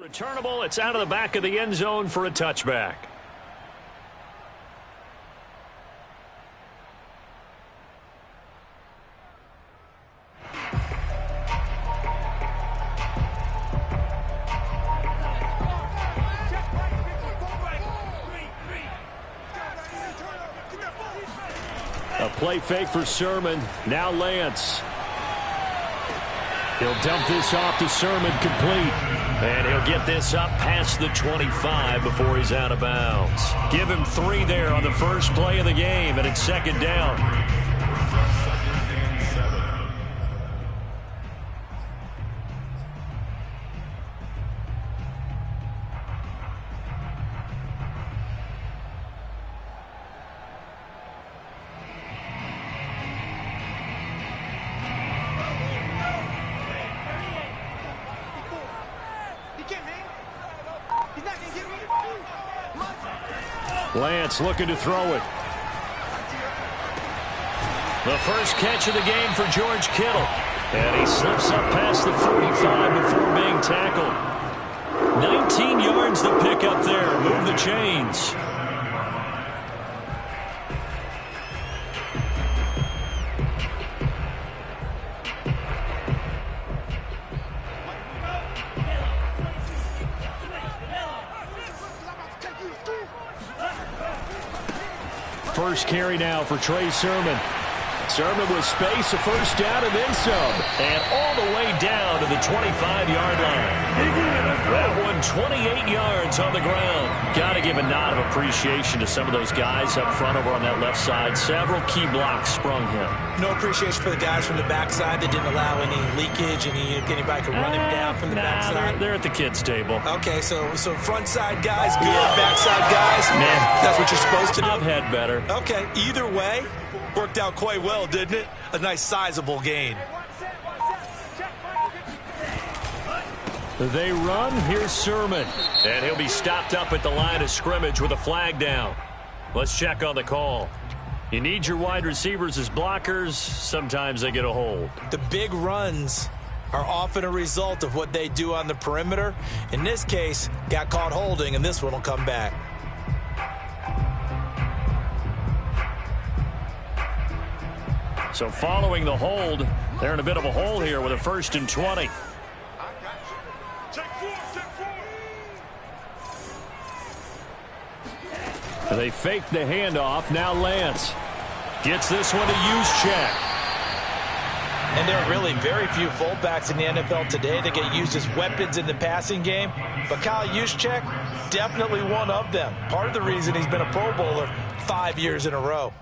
Returnable, it's out of the back of the end zone for a touchback. A play fake for Sermon. Now Lance. He'll dump this off to Sermon, complete. And he'll get this up past the 25 before he's out of bounds. Give him 3 there on the first play of the game, and it's second down. Lance looking to throw it. The first catch of the game for George Kittle. And he slips up past the 45 before being tackled. 19 yards to pick up there. Move the chains. First carry now for Trey Sermon. Sermon with space, a first down, and then some. And all the way down to the 25-yard line. That one, 28 yards on the ground. Got to give a nod of appreciation to some of those guys up front over on that left side. Several key blocks sprung him. No appreciation for the guys from the backside that didn't allow any leakage, anybody could run him down from the backside. They're at the kids' table. Okay, so front side guys, good. Backside guys, man, that's what you're supposed to do. I've had better. Okay, either way, worked out quite well, didn't it? A nice sizable gain. They run. Here's Sermon. And he'll be stopped up at the line of scrimmage with a flag down. Let's check on the call. You need your wide receivers as blockers. Sometimes they get a hold. The big runs are often a result of what they do on the perimeter. In this case, got caught holding, and this one will come back. So following the hold, they're in a bit of a hole here with a 1st and 20. They fake the handoff. Now Lance gets this one to Juszczyk. And there are really very few fullbacks in the NFL today that get used as weapons in the passing game. But Kyle Juszczyk, definitely one of them. Part of the reason he's been a Pro Bowler 5 years in a row.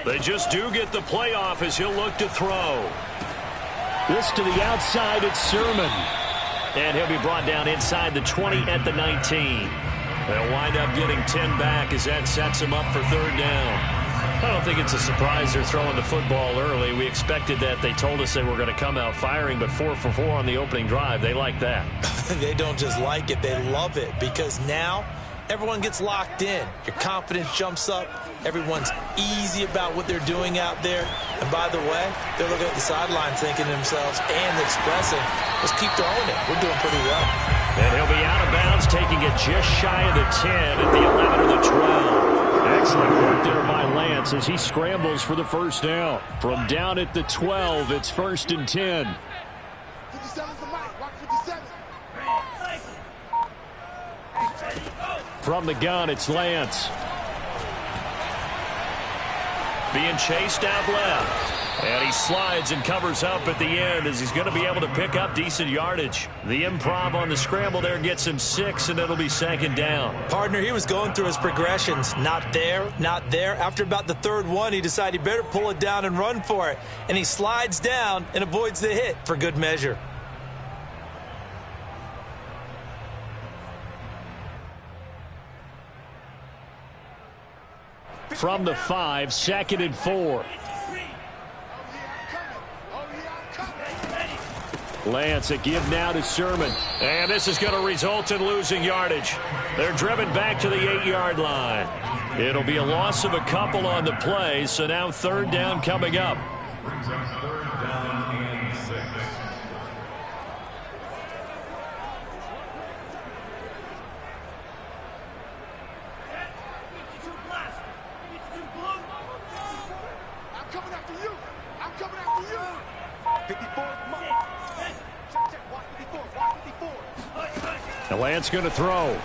They just do get the playoff as he'll look to throw. This to the outside, it's Sermon. And he'll be brought down inside the 20 at the 19. They'll wind up getting 10 back as that sets him up for 3rd down. I don't think it's a surprise they're throwing the football early. We expected that. They told us they were going to come out firing, but 4 for 4 on the opening drive. They like that. They don't just like it, they love it, because now everyone gets locked in. Your confidence jumps up. Everyone's easy about what they're doing out there. And by the way, they're looking at the sideline thinking to themselves and expressing, let's keep throwing it. We're doing pretty well. And he'll be out of bounds, taking it just shy of the 10 at the 11 or the 12. Excellent work there by Lance as he scrambles for the first down. From down at the 12, it's 1st and 10. 57's the mic. Watch 57. From the gun, it's Lance. Being chased out left. And he slides and covers up at the end as he's going to be able to pick up decent yardage. The improv on the scramble there gets him 6, and it'll be 2nd down. Partner, he was going through his progressions. Not there, not there. After about the 3rd one, he decided he better pull it down and run for it. And he slides down and avoids the hit for good measure. from the 5, 2nd and 4. Lance, a give now to Sermon. And this is going to result in losing yardage. They're driven back to the 8-yard line. It'll be a loss of a couple on the play, so now 3rd down coming up. Brings us 3rd down and 6. I'm coming after you. I'm coming after you. 54. Check. Watch 54. Watch 54. The Lance going to throw.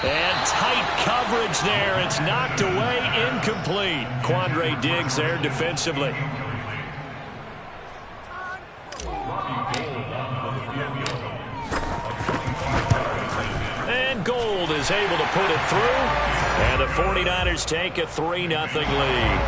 And tight coverage there. It's knocked away, incomplete. Quandre Diggs there defensively. And Gold is able to put it through. And the 49ers take a 3-0 lead.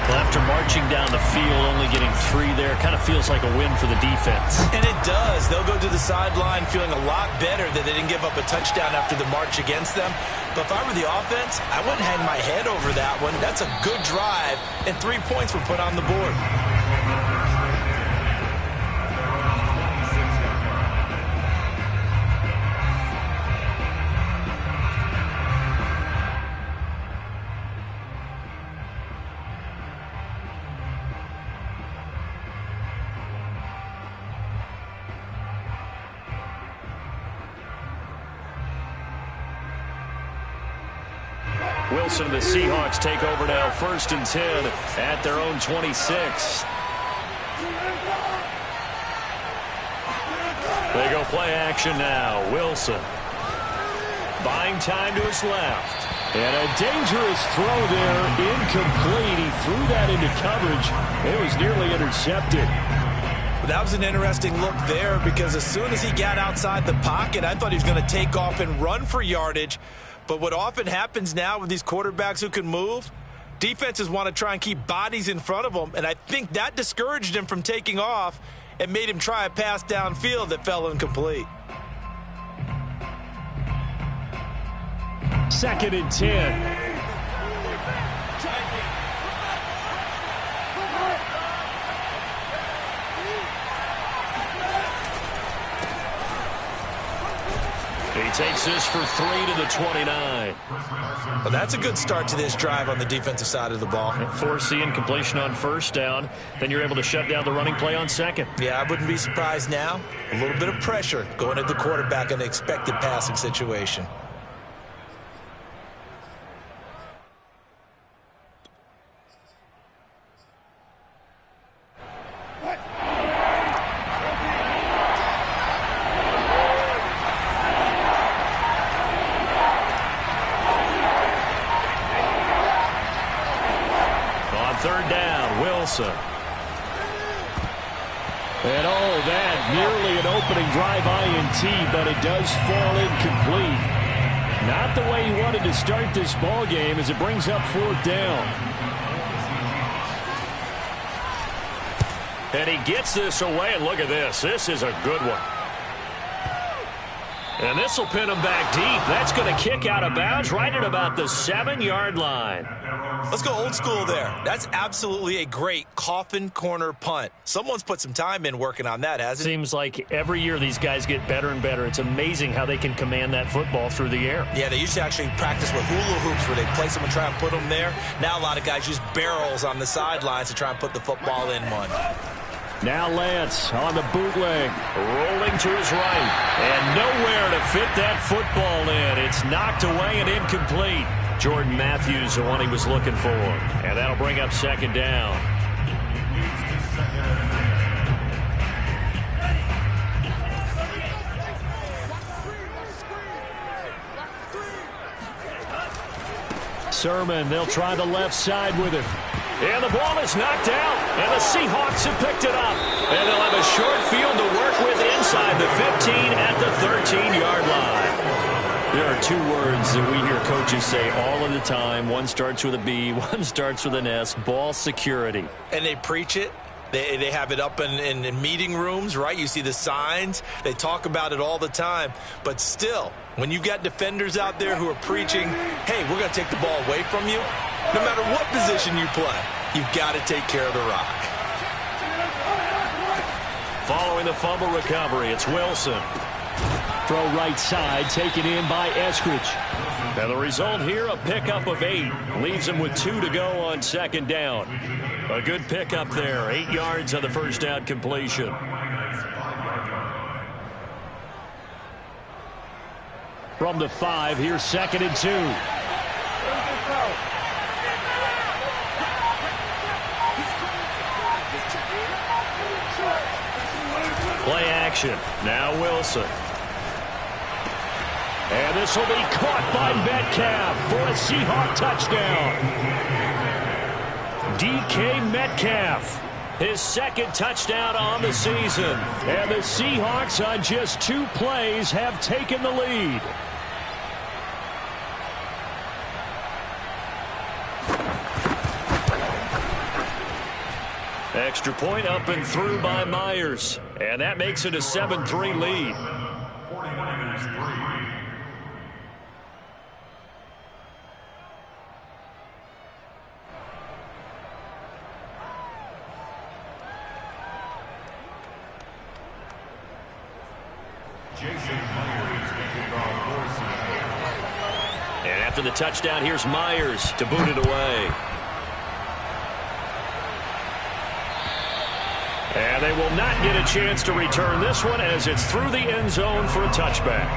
Well, after marching down the field, only getting 3 there, kind of feels like a win for the defense. And it does. They'll go to the sideline feeling a lot better that they didn't give up a touchdown after the march against them. But if I were the offense, I wouldn't hang my head over that one. That's a good drive, and 3 points were put on the board. Wilson and the Seahawks take over now, 1st and 10 at their own 26. They go play action now. Wilson buying time to his left. And a dangerous throw there, incomplete. He threw that into coverage. It was nearly intercepted. That was an interesting look there because as soon as he got outside the pocket, I thought he was going to take off and run for yardage. But what often happens now with these quarterbacks who can move, defenses want to try and keep bodies in front of them, and I think that discouraged him from taking off and made him try a pass downfield that fell incomplete. 2nd and 10. He takes this for 3 to the 29. Well, that's a good start to this drive on the defensive side of the ball. Force incompletion on 1st down. Then you're able to shut down the running play on 2nd. Yeah, I wouldn't be surprised now. A little bit of pressure going at the quarterback in an expected passing situation. And that nearly an opening drive INT, but it does fall incomplete. Not the way he wanted to start this ball game as it brings up 4th down. And he gets this away, and look at this. This is a good one. And this will pin him back deep. That's going to kick out of bounds right at about the 7-yard line. Let's go old school there. That's absolutely a great coffin corner punt. Someone's put some time in working on that, hasn't it? Seems like every year these guys get better and better. It's amazing how they can command that football through the air. Yeah, they used to actually practice with hula hoops where they place them and try and put them there. Now a lot of guys use barrels on the sidelines to try and put the football in one. Now Lance on the bootleg, rolling to his right, and nowhere to fit that football in. It's knocked away and incomplete. Jordan Matthews, the one he was looking for. And that'll bring up 2nd down. Sermon, they'll try the left side with it. And the ball is knocked out, and the Seahawks have picked it up. And they'll have a short field to work with inside the 15 at the 13-yard line. There are 2 words that we hear coaches say all of the time. One starts with a B, one starts with an S, ball security. And they preach it, They have it up in meeting rooms, right? You see the signs. They talk about it all the time. But still, when you've got defenders out there who are preaching, hey, we're going to take the ball away from you, no matter what position you play, you've got to take care of the rock. Following the fumble recovery, it's Wilson. Throw right side, taken in by Eskridge. Now the result here, a pickup of 8. Leaves him with 2 to go on second down. A good pickup there, 8 yards on the first down completion. From the 5, here's 2nd and 2. Play action. Now Wilson. And this will be caught by Metcalf for a Seahawk touchdown. DK Metcalf, his 2nd touchdown on the season. And the Seahawks on just 2 plays have taken the lead. Extra point up and through by Myers. And that makes it a 7-3 lead. 49ers 3. And after the touchdown, here's Myers to boot it away. And they will not get a chance to return this one as it's through the end zone for a touchback.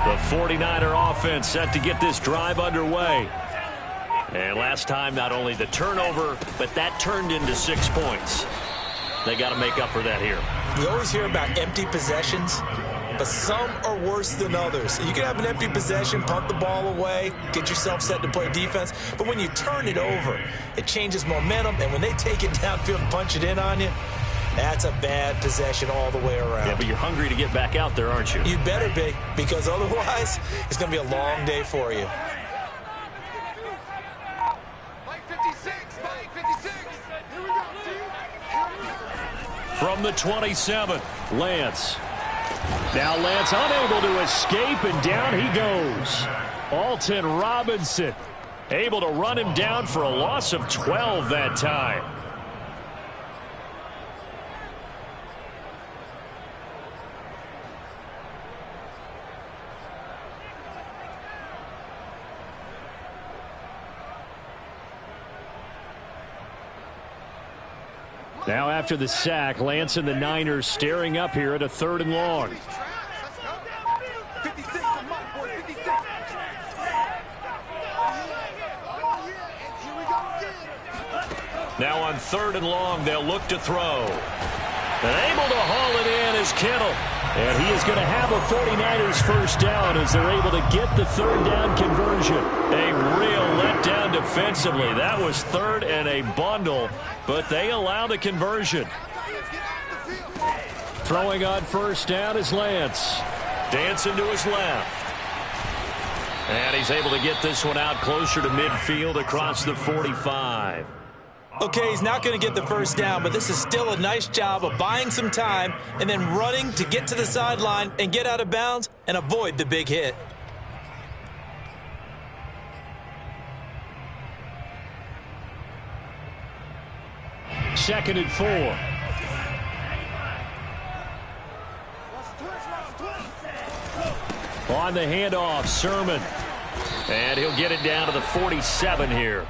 The 49er offense set to get this drive underway. And last time, not only the turnover, but that turned into 6 points. They got to make up for that here. You always hear about empty possessions, but some are worse than others. You can have an empty possession, punt the ball away, get yourself set to play defense, but when you turn it over, it changes momentum, and when they take it downfield and punch it in on you, that's a bad possession all the way around. Yeah, but you're hungry to get back out there, aren't you? You better be, because otherwise, it's going to be a long day for you. Mike 56, Mike 56. Here we go, team. From the 27, Lance. Now Lance unable to escape, and down he goes. Alton Robinson able to run him down for a loss of 12 that time. Now after the sack, Lance and the Niners staring up here at a 3rd and long. 56 to Mike, boy, 56. Now on 3rd and long, they'll look to throw. And able to haul it in is Kittle. And he is going to have a 49ers first down as they're able to get the 3rd down conversion. A real letdown defensively. That was 3rd and a bundle, but they allow the conversion. Throwing on first down is Lance. Dancing to his left. And he's able to get this one out closer to midfield across the 45. Okay, he's not going to get the first down, but this is still a nice job of buying some time and then running to get to the sideline and get out of bounds and avoid the big hit. Second and 4. On the handoff, Sermon. And he'll get it down to the 47 here.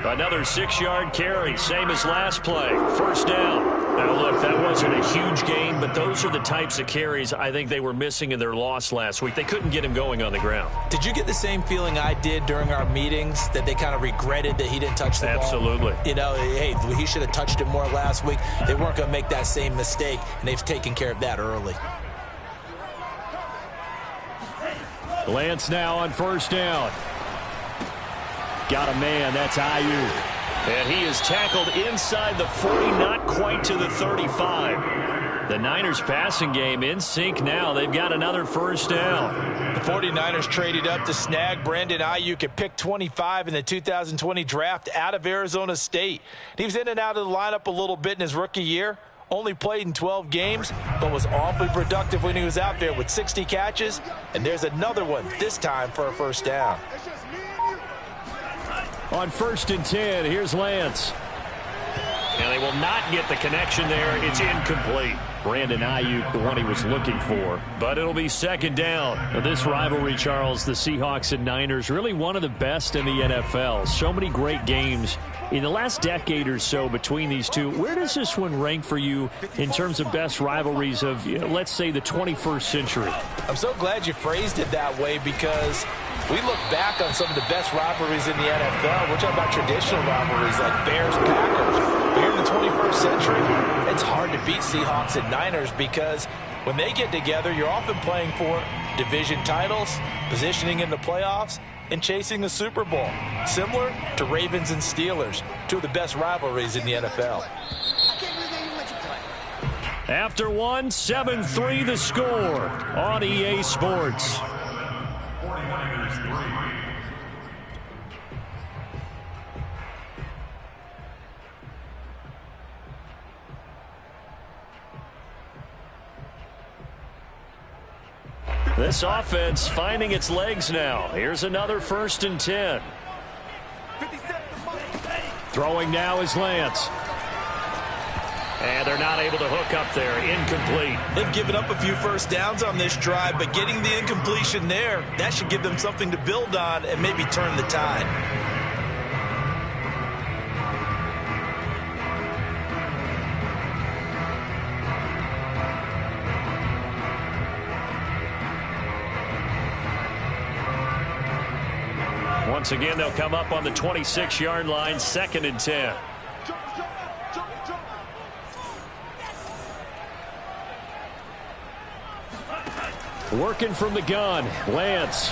Another 6-yard carry, same as last play. First down. Now, look, that wasn't a huge gain, but those are the types of carries I think they were missing in their loss last week. They couldn't get him going on the ground. Did you get the same feeling I did during our meetings, that they kind of regretted that he didn't touch the ball? Absolutely. You know, hey, he should have touched it more last week. They weren't going to make that same mistake, and they've taken care of that early. Lance now on first down. Got a man. That's Ayuk. And he is tackled inside the 40, not quite to the 35. The Niners passing game in sync now. They've got another first down. The 49ers traded up to snag Brandon Ayuk at pick 25 in the 2020 draft out of Arizona State. He was in and out of the lineup a little bit in his rookie year. Only played in 12 games, but was awfully productive when he was out there with 60 catches. And there's another one, this time for a first down. On 1st and 10, here's Lance. And they will not get the connection there. It's incomplete. Brandon Ayuk, the one he was looking for. But it'll be 2nd down. Now, this rivalry, Charles, the Seahawks and Niners, really one of the best in the NFL. So many great games in the last decade or so between these two. Where does this one rank for you in terms of best rivalries of, let's say, the 21st century? I'm so glad you phrased it that way, because we look back on some of the best rivalries in the NFL. We're talking about traditional rivalries like Bears-Packers. But here in the 21st century, it's hard to beat Seahawks and Niners, because when they get together, you're often playing for division titles, positioning in the playoffs, and chasing the Super Bowl. Similar to Ravens and Steelers, two of the best rivalries in the NFL. After one, 7-3 the score on EA Sports. 49ers 3. This offense finding its legs now. Here's another 1st and 10. Throwing now is Lance. And they're not able to hook up there. Incomplete. They've given up a few first downs on this drive, but getting the incompletion there, that should give them something to build on and maybe turn the tide. Once again, they'll come up on the 26-yard line, 2nd and 10. Working from the gun, Lance.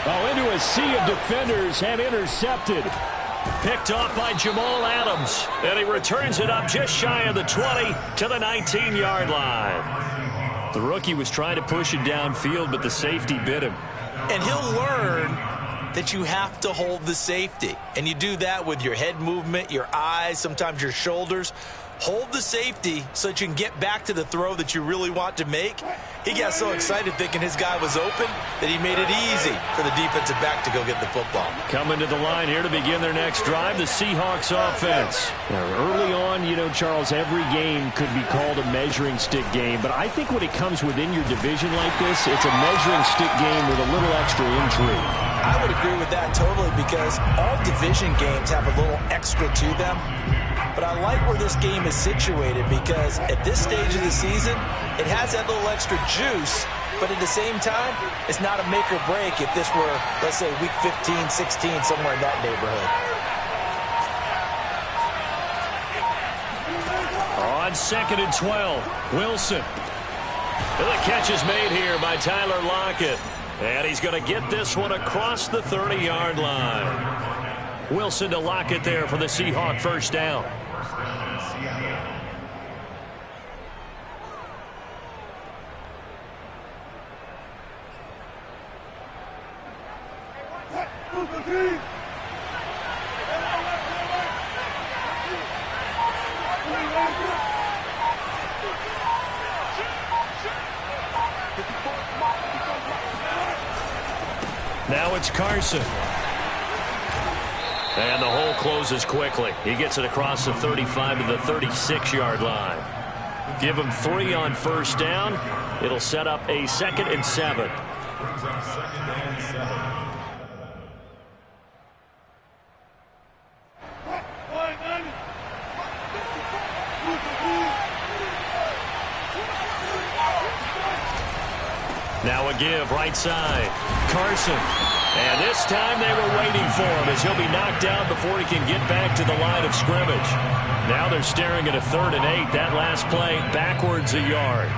Oh, into a sea of defenders and intercepted. Picked off by Jamal Adams. And he returns it up just shy of the 20 to the 19-yard line. The rookie was trying to push it downfield, but the safety bit him. And he'll learn that you have to hold the safety. And you do that with your head movement, your eyes, sometimes your shoulders. Hold the safety so that you can get back to the throw that you really want to make. He got so excited thinking his guy was open that he made it easy for the defensive back to go get the football. Coming to the line here to begin their next drive, the Seahawks offense. Now, early on, Charles, every game could be called a measuring stick game. But I think when it comes within your division like this, it's a measuring stick game with a little extra intrigue. I would agree with that totally, because all division games have a little extra to them. But I like where this game is situated, because at this stage of the season, it has that little extra juice, but at the same time, it's not a make or break if this were, let's say, week 15, 16, somewhere in that neighborhood. On 2nd and 12, Wilson. And the catch is made here by Tyler Lockett. And he's going to get this one across the 30-yard line. Wilson to Lockett there for the Seahawk first down. Now it's Carson. And the hole closes quickly. He gets it across the 35 to the 36-yard line. Give him 3 on first down. It'll set up a 2nd and 7. Brings up 2nd and 7. Now a give right side. Carson. And this time they were waiting for him as he'll be knocked down before he can get back to the line of scrimmage. Now they're staring at a 3rd and 8. That last play backwards a yard.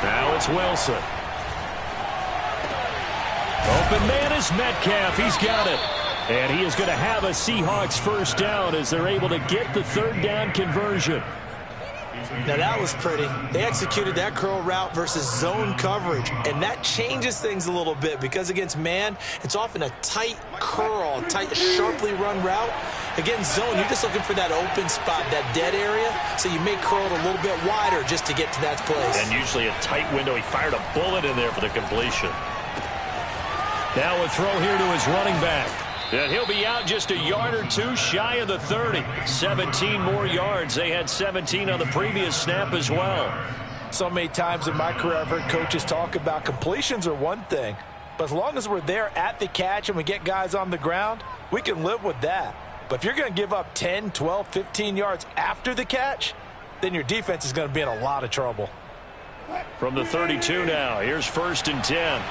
Now it's Wilson. Open man is Metcalf. He's got it. And he is going to have a Seahawks first down as they're able to get the 3rd down conversion. Now that was pretty. They executed that curl route versus zone coverage, and that changes things a little bit because against man, it's often a tight curl, tight, sharply run route. Against zone, you're just looking for that open spot, that dead area, so you may curl it a little bit wider just to get to that place. And usually a tight window. He fired a bullet in there for the completion. Now a throw here to his running back. And he'll be out just a yard or two shy of the 30. 17 more yards. They had 17 on the previous snap as well. So many times in my career I've heard coaches talk about completions are one thing, but as long as we're there at the catch and we get guys on the ground, we can live with that. But if you're going to give up 10, 12, 15 yards after the catch, then your defense is going to be in a lot of trouble. From the 32 now, here's 1st and 10.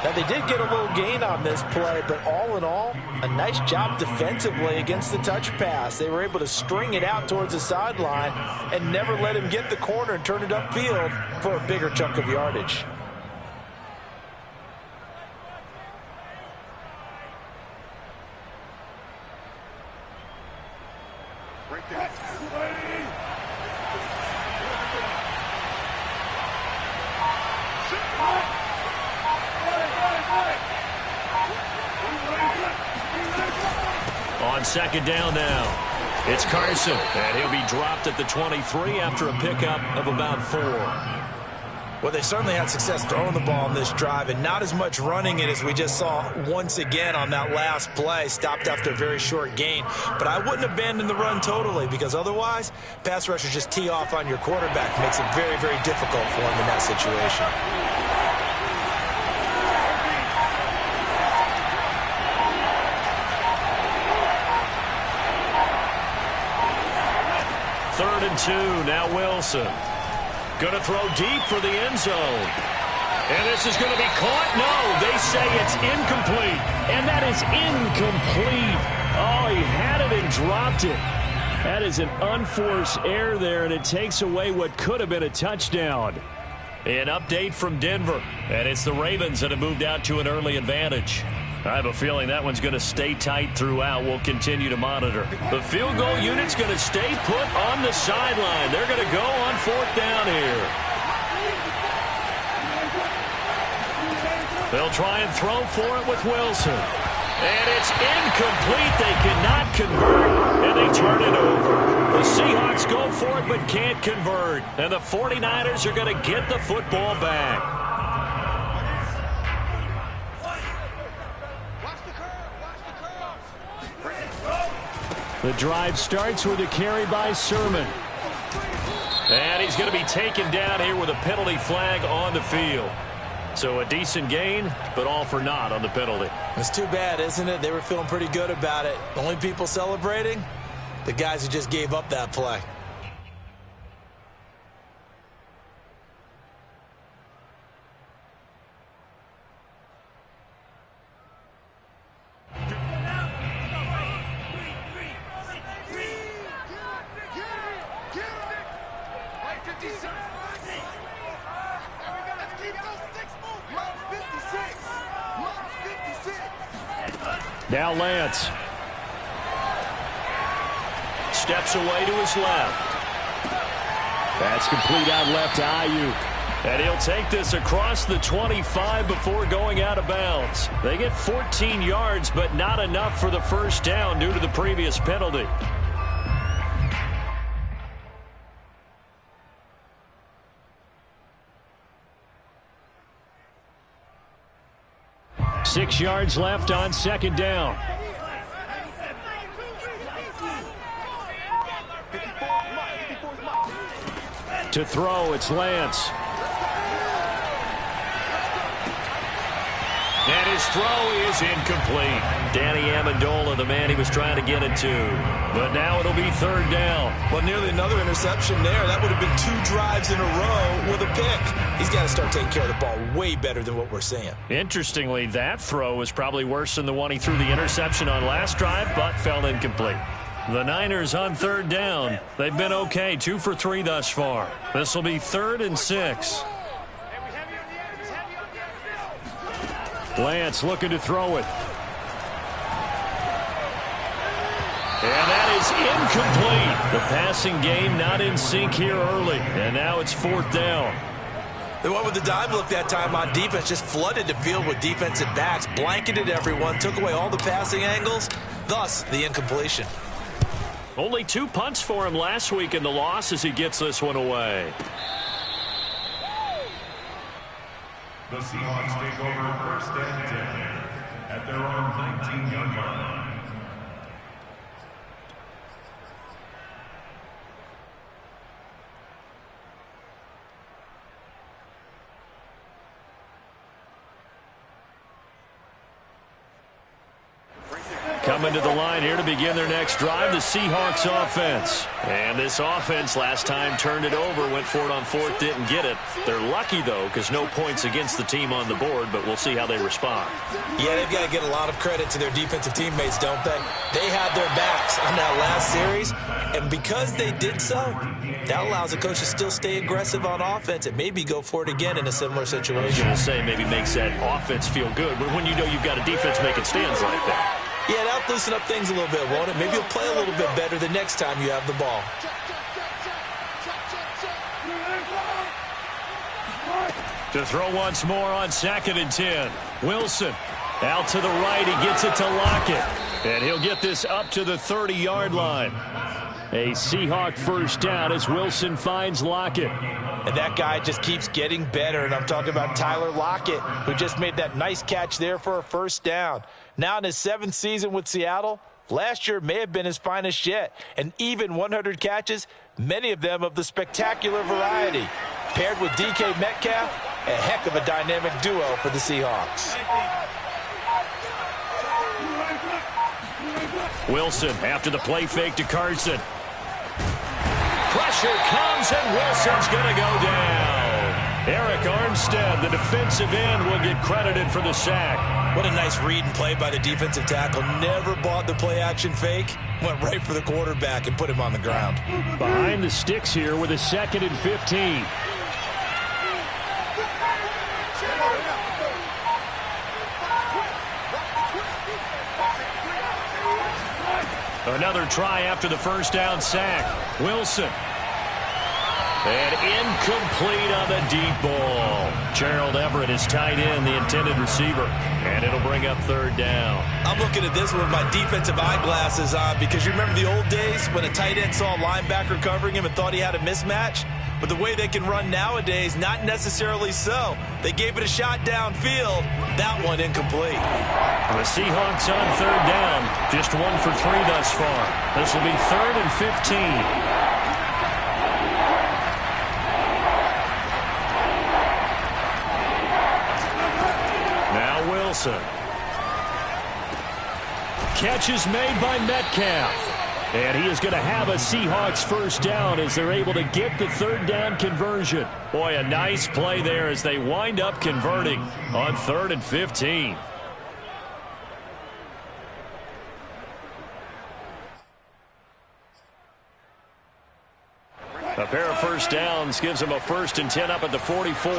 Now, they did get a little gain on this play, but all in all, a nice job defensively against the touch pass. They were able to string it out towards the sideline and never let him get the corner and turn it upfield for a bigger chunk of yardage. On 2nd down now, it's Carson, and he'll be dropped at the 23 after a pickup of about 4. Well, they certainly had success throwing the ball on this drive and not as much running it as we just saw once again on that last play. Stopped after a very short gain. But I wouldn't abandon the run totally because otherwise, pass rushers just tee off on your quarterback. Makes it very, very difficult for him in that situation. Third and 2, now Wilson. Going to throw deep for the end zone. And this is going to be caught. No, they say it's incomplete. And that is incomplete. Oh, he had it and dropped it. That is an unforced error there, and it takes away what could have been a touchdown. An update from Denver. And it's the Ravens that have moved out to an early advantage. I have a feeling that one's going to stay tight throughout. We'll continue to monitor. The field goal unit's going to stay put on the sideline. They're going to go on 4th down here. They'll try and throw for it with Wilson. And it's incomplete. They cannot convert, and they turn it over. The Seahawks go for it but can't convert. And the 49ers are going to get the football back. The drive starts with a carry by Sermon. And he's going to be taken down here with a penalty flag on the field. So a decent gain, but all for naught on the penalty. It's too bad, isn't it? They were feeling pretty good about it. The only people celebrating, the guys who just gave up that play. Now Lance. Steps away to his left. That's complete out left to Ayuk. And he'll take this across the 25 before going out of bounds. They get 14 yards, but not enough for the first down due to the previous penalty. 6 yards left on second down. 54's mine. 54's mine. To throw, it's Lance. And his throw is incomplete. Danny Amendola, the man he was trying to get it to. But now it'll be third down. Well, nearly another interception there. That would have been 2 drives in a row with a pick. He's got to start taking care of the ball way better than what we're seeing. Interestingly, that throw was probably worse than the one he threw the interception on last drive, but fell incomplete. The Niners on third down. They've been okay, 2 for 3 thus far. This will be 3rd and 6. Lance looking to throw it. And that is incomplete. The passing game not in sync here early. And now it's 4th down. They went with the dime look that time on defense. Just flooded the field with defensive backs. Blanketed everyone. Took away all the passing angles. Thus, the incompletion. Only 2 punts for him last week in the loss as he gets this one away. The Seahawks take over 1st and 10 at their own 19-yard line. Coming to the line here to begin their next drive, the Seahawks offense. And this offense last time turned it over, went for it on 4th, didn't get it. They're lucky, though, because no points against the team on the board, but we'll see how they respond. Yeah, they've got to get a lot of credit to their defensive teammates, don't they? They had their backs on that last series, and because they did so, that allows the coach to still stay aggressive on offense and maybe go for it again in a similar situation. I was going to say maybe makes that offense feel good, but when you know you've got a defense making stands like that. Yeah, that'll loosen up things a little bit, won't it? Maybe you'll play a little bit better the next time you have the ball. To throw once more on 2nd and 10. Wilson out to the right. He gets it to Lockett. And he'll get this up to the 30-yard line. A Seahawk first down as Wilson finds Lockett. And that guy just keeps getting better. And I'm talking about Tyler Lockett, who just made that nice catch there for a first down. Now in his 7th season with Seattle, last year may have been his finest yet. And even 100 catches, many of them of the spectacular variety. Paired with DK Metcalf, a heck of a dynamic duo for the Seahawks. Wilson after the play fake to Carson. Pressure comes and Wilson's going to go down. Eric Armstead, the defensive end, will get credited for the sack. What a nice read and play by the defensive tackle. Never bought the play-action fake. Went right for the quarterback and put him on the ground. Behind the sticks here with a 2nd and 15. Another try after the first down sack. Wilson. And incomplete on the deep ball. Gerald Everett is tight end, the intended receiver. And it'll bring up 3rd down. I'm looking at this with my defensive eyeglasses on because you remember the old days when a tight end saw a linebacker covering him and thought he had a mismatch? But the way they can run nowadays, not necessarily so. They gave it a shot downfield. That one incomplete. The Seahawks on 3rd down. Just 1 for 3 thus far. This will be 3rd and 15. Wilson. Catch is made by Metcalf. And he is going to have a Seahawks first down as they're able to get the 3rd down conversion. Boy, a nice play there as they wind up converting on 3rd and 15. A pair of first downs gives them a 1st and 10 up at the 44.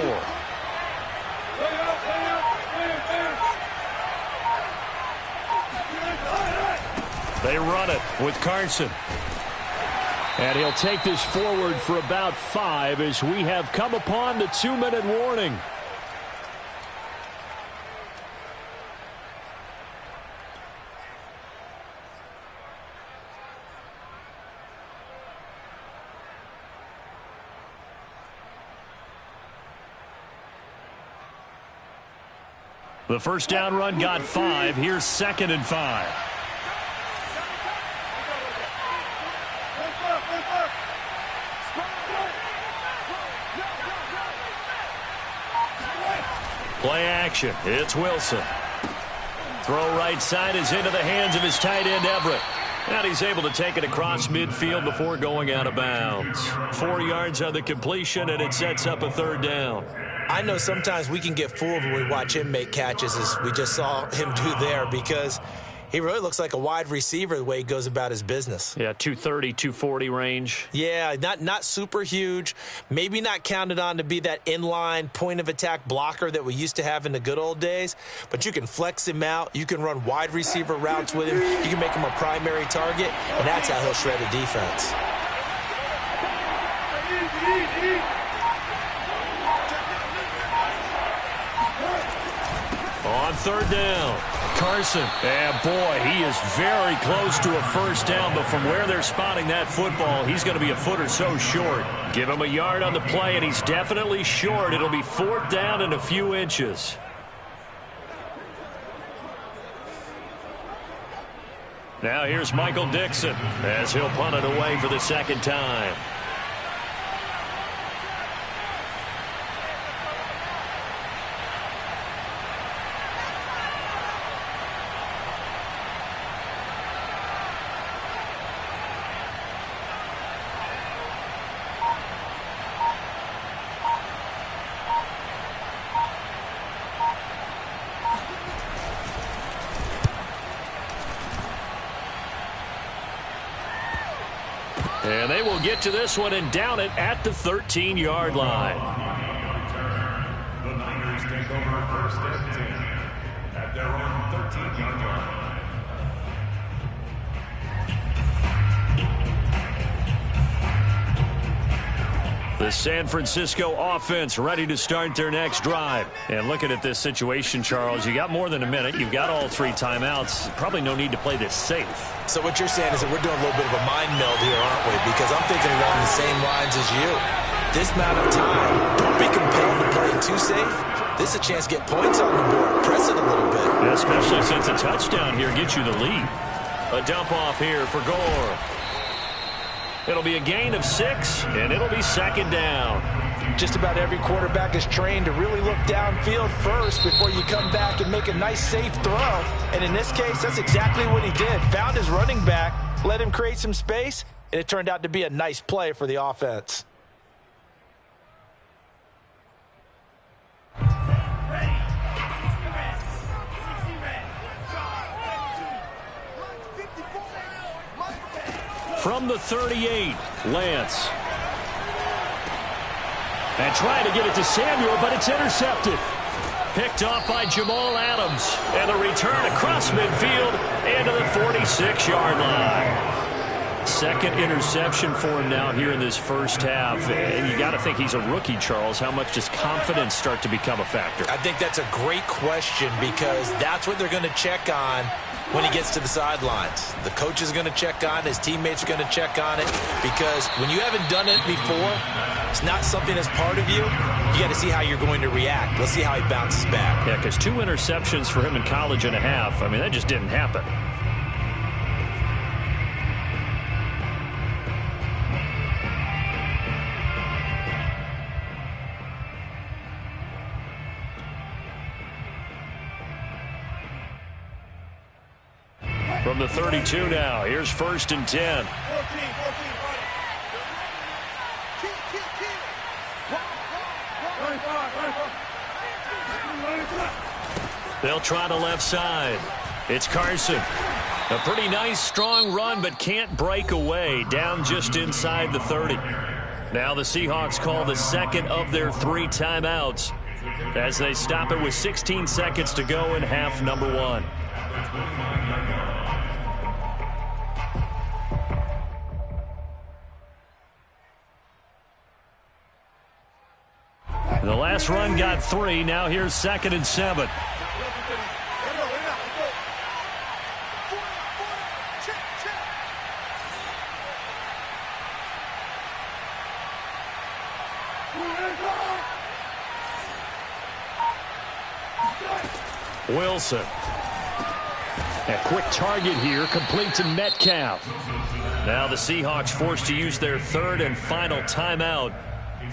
They run it with Carson. And he'll take this forward for about 5 as we have come upon the 2-minute warning. The first down run got 5. Here's 2nd and 5. Play action. It's Wilson. Throw right side is into the hands of his tight end, Everett. And he's able to take it across midfield before going out of bounds. 4 yards on the completion, and it sets up a 3rd down. I know sometimes we can get fooled when we watch him make catches, as we just saw him do there, because he really looks like a wide receiver the way he goes about his business. Yeah, 230, 240 range. Yeah, not super huge. Maybe not counted on to be that inline point-of-attack blocker that we used to have in the good old days. But you can flex him out. You can run wide receiver routes with him. You can make him a primary target, and that's how he'll shred a defense. On 3rd down, Carson. And boy, he is very close to a 1st down, but from where they're spotting that football, he's going to be a foot or so short. Give him a yard on the play, and he's definitely short. It'll be 4th down and a few inches. Now here's Michael Dixon as he'll punt it away for the 2nd time. And they will get to this one and down it at the 13-yard line. The Niners take over 1st and 10 at their own 13-yard line. The San Francisco offense ready to start their next drive. And looking at this situation, Charles, you got more than a minute. You've got all 3 timeouts. Probably no need to play this safe. So what you're saying is that we're doing a little bit of a mind meld here, aren't we? Because I'm thinking along the same lines as you. This amount of time, don't be compelled to play it too safe. This is a chance to get points on the board. Press it a little bit. Yeah, especially since a touchdown here gets you the lead. A dump off here for Gore. It'll be a gain of 6, and it'll be 2nd down. Just about every quarterback is trained to really look downfield first before you come back and make a nice, safe throw. And in this case, that's exactly what he did. Found his running back, let him create some space, and it turned out to be a nice play for the offense. From the 38, Lance. And trying to get it to Samuel, but it's intercepted. Picked off by Jamal Adams. And the return across midfield into the 46-yard line. 2nd interception for him now here in this first half. And you got to think he's a rookie, Charles. How much does confidence start to become a factor? I think that's a great question, because that's what they're going to check on when he gets to the sidelines. The coach is going to check on it. His teammates are going to check on it, because when you haven't done it before, it's not something that's part of you. You got to see how you're going to react. Let's see how he bounces back. Yeah, because 2 interceptions for him in college and a half. I mean, that just didn't happen. From the 32 now, here's 1st and 10. They'll try the left side. It's Carson. A pretty nice, strong run, but can't break away. Down just inside the 30. Now the Seahawks call the 2nd of their 3 timeouts as they stop it with 16 seconds to go in half number 1. The last run got 3. Now here's 2nd and 7. Wilson. A quick target here, complete to Metcalf. Now the Seahawks forced to use their third and final timeout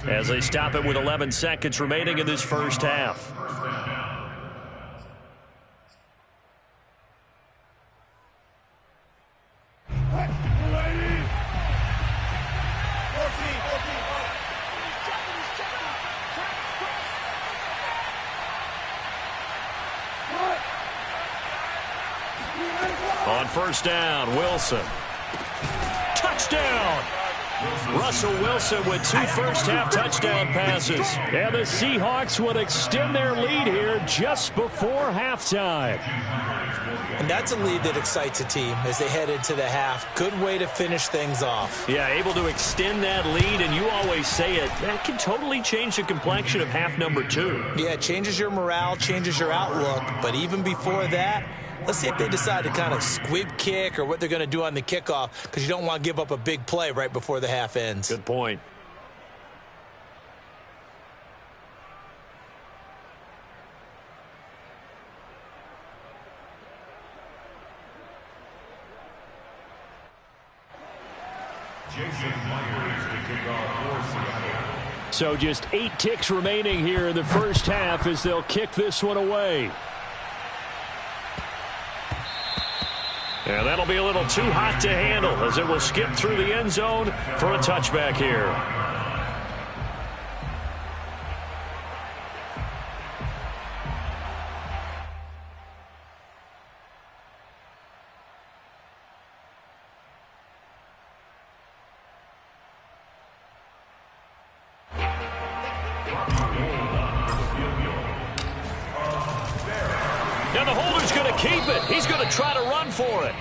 as they stop it with 11 seconds remaining in this first half. On first down, Wilson. Touchdown! Russell Wilson with 2 first-half touchdown passes. And the Seahawks would extend their lead here just before halftime. And that's a lead that excites a team as they head into the half. Good way to finish things off. Yeah, able to extend that lead, and you always say it, that can totally change the complexion of half number 2. Yeah, it changes your morale, changes your outlook. But even before that, let's see if they decide to kind of squib kick or what they're going to do on the kickoff, because you don't want to give up a big play right before the half ends. Good point. So just 8 ticks remaining here in the first half as they'll kick this one away. And that'll be a little too hot to handle as it will skip through the end zone for a touchback here. Now the holder's going to keep it. He's going to try to run for it.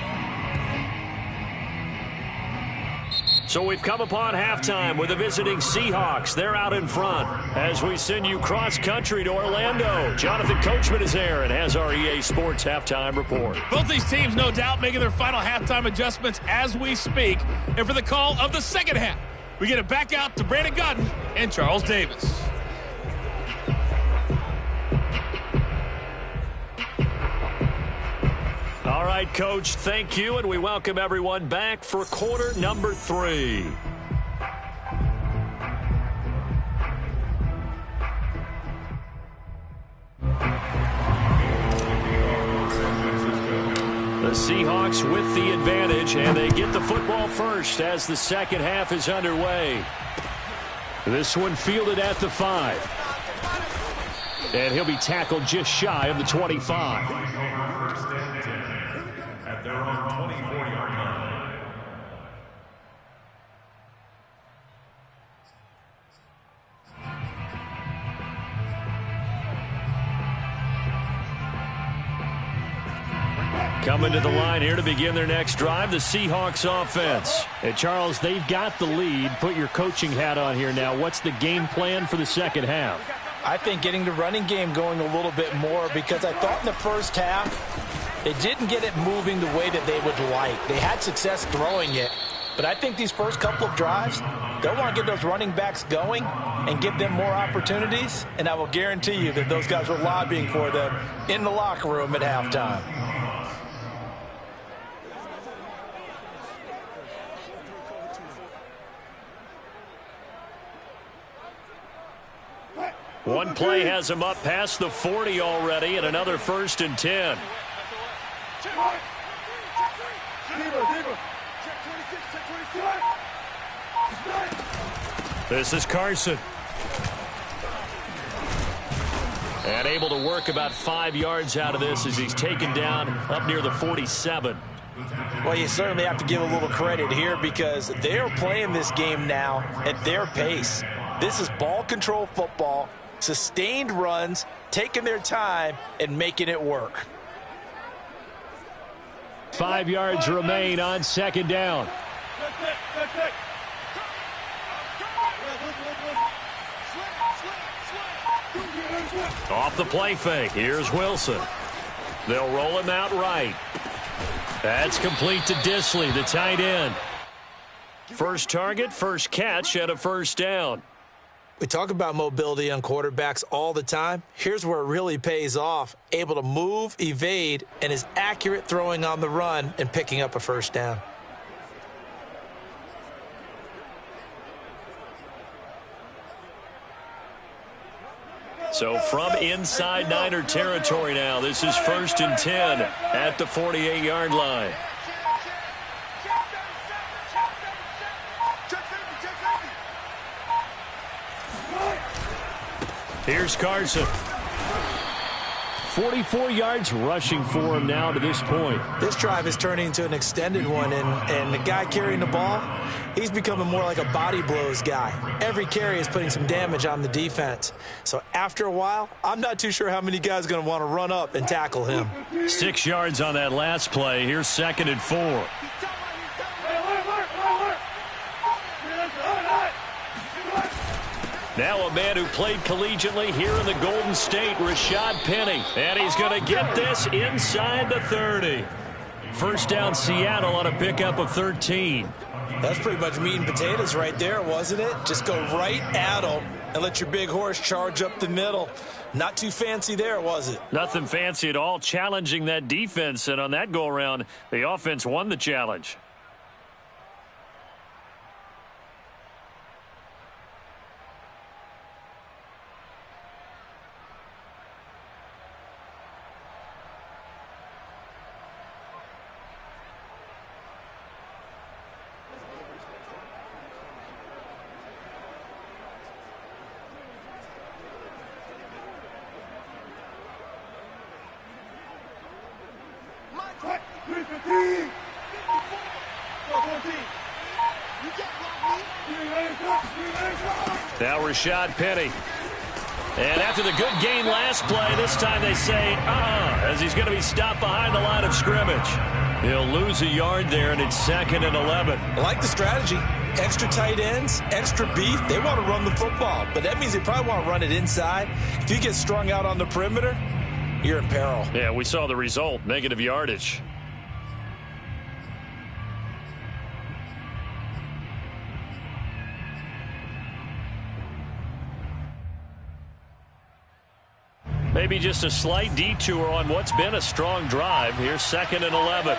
So we've come upon halftime with the visiting Seahawks. They're out in front as we send you cross-country to Orlando. Jonathan Coachman is there and has our EA Sports halftime report. Both these teams, no doubt, making their final halftime adjustments as we speak. And for the call of the second half, we get it back out to Brandon Godden and Charles Davis. All right, Coach, thank you, and we welcome everyone back for quarter number 3. The Seahawks with the advantage, and they get the football first as the second half is underway. This one fielded at the 5. And he'll be tackled just shy of the 25. Their own 24-yard line. Coming to the line here to begin their next drive, the Seahawks offense. And Charles, they've got the lead. Put your coaching hat on here now. What's the game plan for the second half? I think getting the running game going a little bit more, because I thought in the first half they didn't get it moving the way that they would like. They had success throwing it, but I think these first couple of drives, they'll want to get those running backs going and give them more opportunities, and I will guarantee you that those guys were lobbying for them in the locker room at halftime. One play has him up past the 40 already, and another 1st and 10. This is Carson. And able to work about 5 yards out of this as he's taken down up near the 47. Well, you certainly have to give a little credit here because they're playing this game now at their pace. This is ball control football, sustained runs, taking their time and making it work. 5 yards remain on second down. Off the play fake. Here's Wilson. They'll roll him out right. That's complete to Disley, the tight end. First target, first catch, and a first down. We talk about mobility on quarterbacks all the time. Here's where it really pays off. Able to move, evade, and is accurate throwing on the run and picking up a first down. So from inside Niner territory now, this is 1st and 10 at the 48-yard line. Here's Carson. 44 yards rushing for him now to this point. This drive is turning into an extended one, and the guy carrying the ball, he's becoming more like a body blows guy. Every carry is putting some damage on the defense. So after a while, I'm not too sure how many guys are going to want to run up and tackle him. 6 yards on that last play. Here's 2nd and 4. Now a man who played collegiately here in the Golden State, Rashad Penny. And he's going to get this inside the 30. First down Seattle on a pickup of 13. That's pretty much meat and potatoes right there, wasn't it? Just go right at them and let your big horse charge up the middle. Not too fancy there, was it? Nothing fancy at all, challenging that defense. And on that go-around, the offense won the challenge. Now Rashad Penny. And after the good gain last play, this time they say, as he's going to be stopped behind the line of scrimmage. He'll lose a yard there, and it's 2nd and 11. I like the strategy. Extra tight ends, extra beef. They want to run the football, but that means they probably want to run it inside. If you get strung out on the perimeter, you're in peril. Yeah, we saw the result, negative yardage. Maybe just a slight detour on what's been a strong drive. Here's 2nd and 11.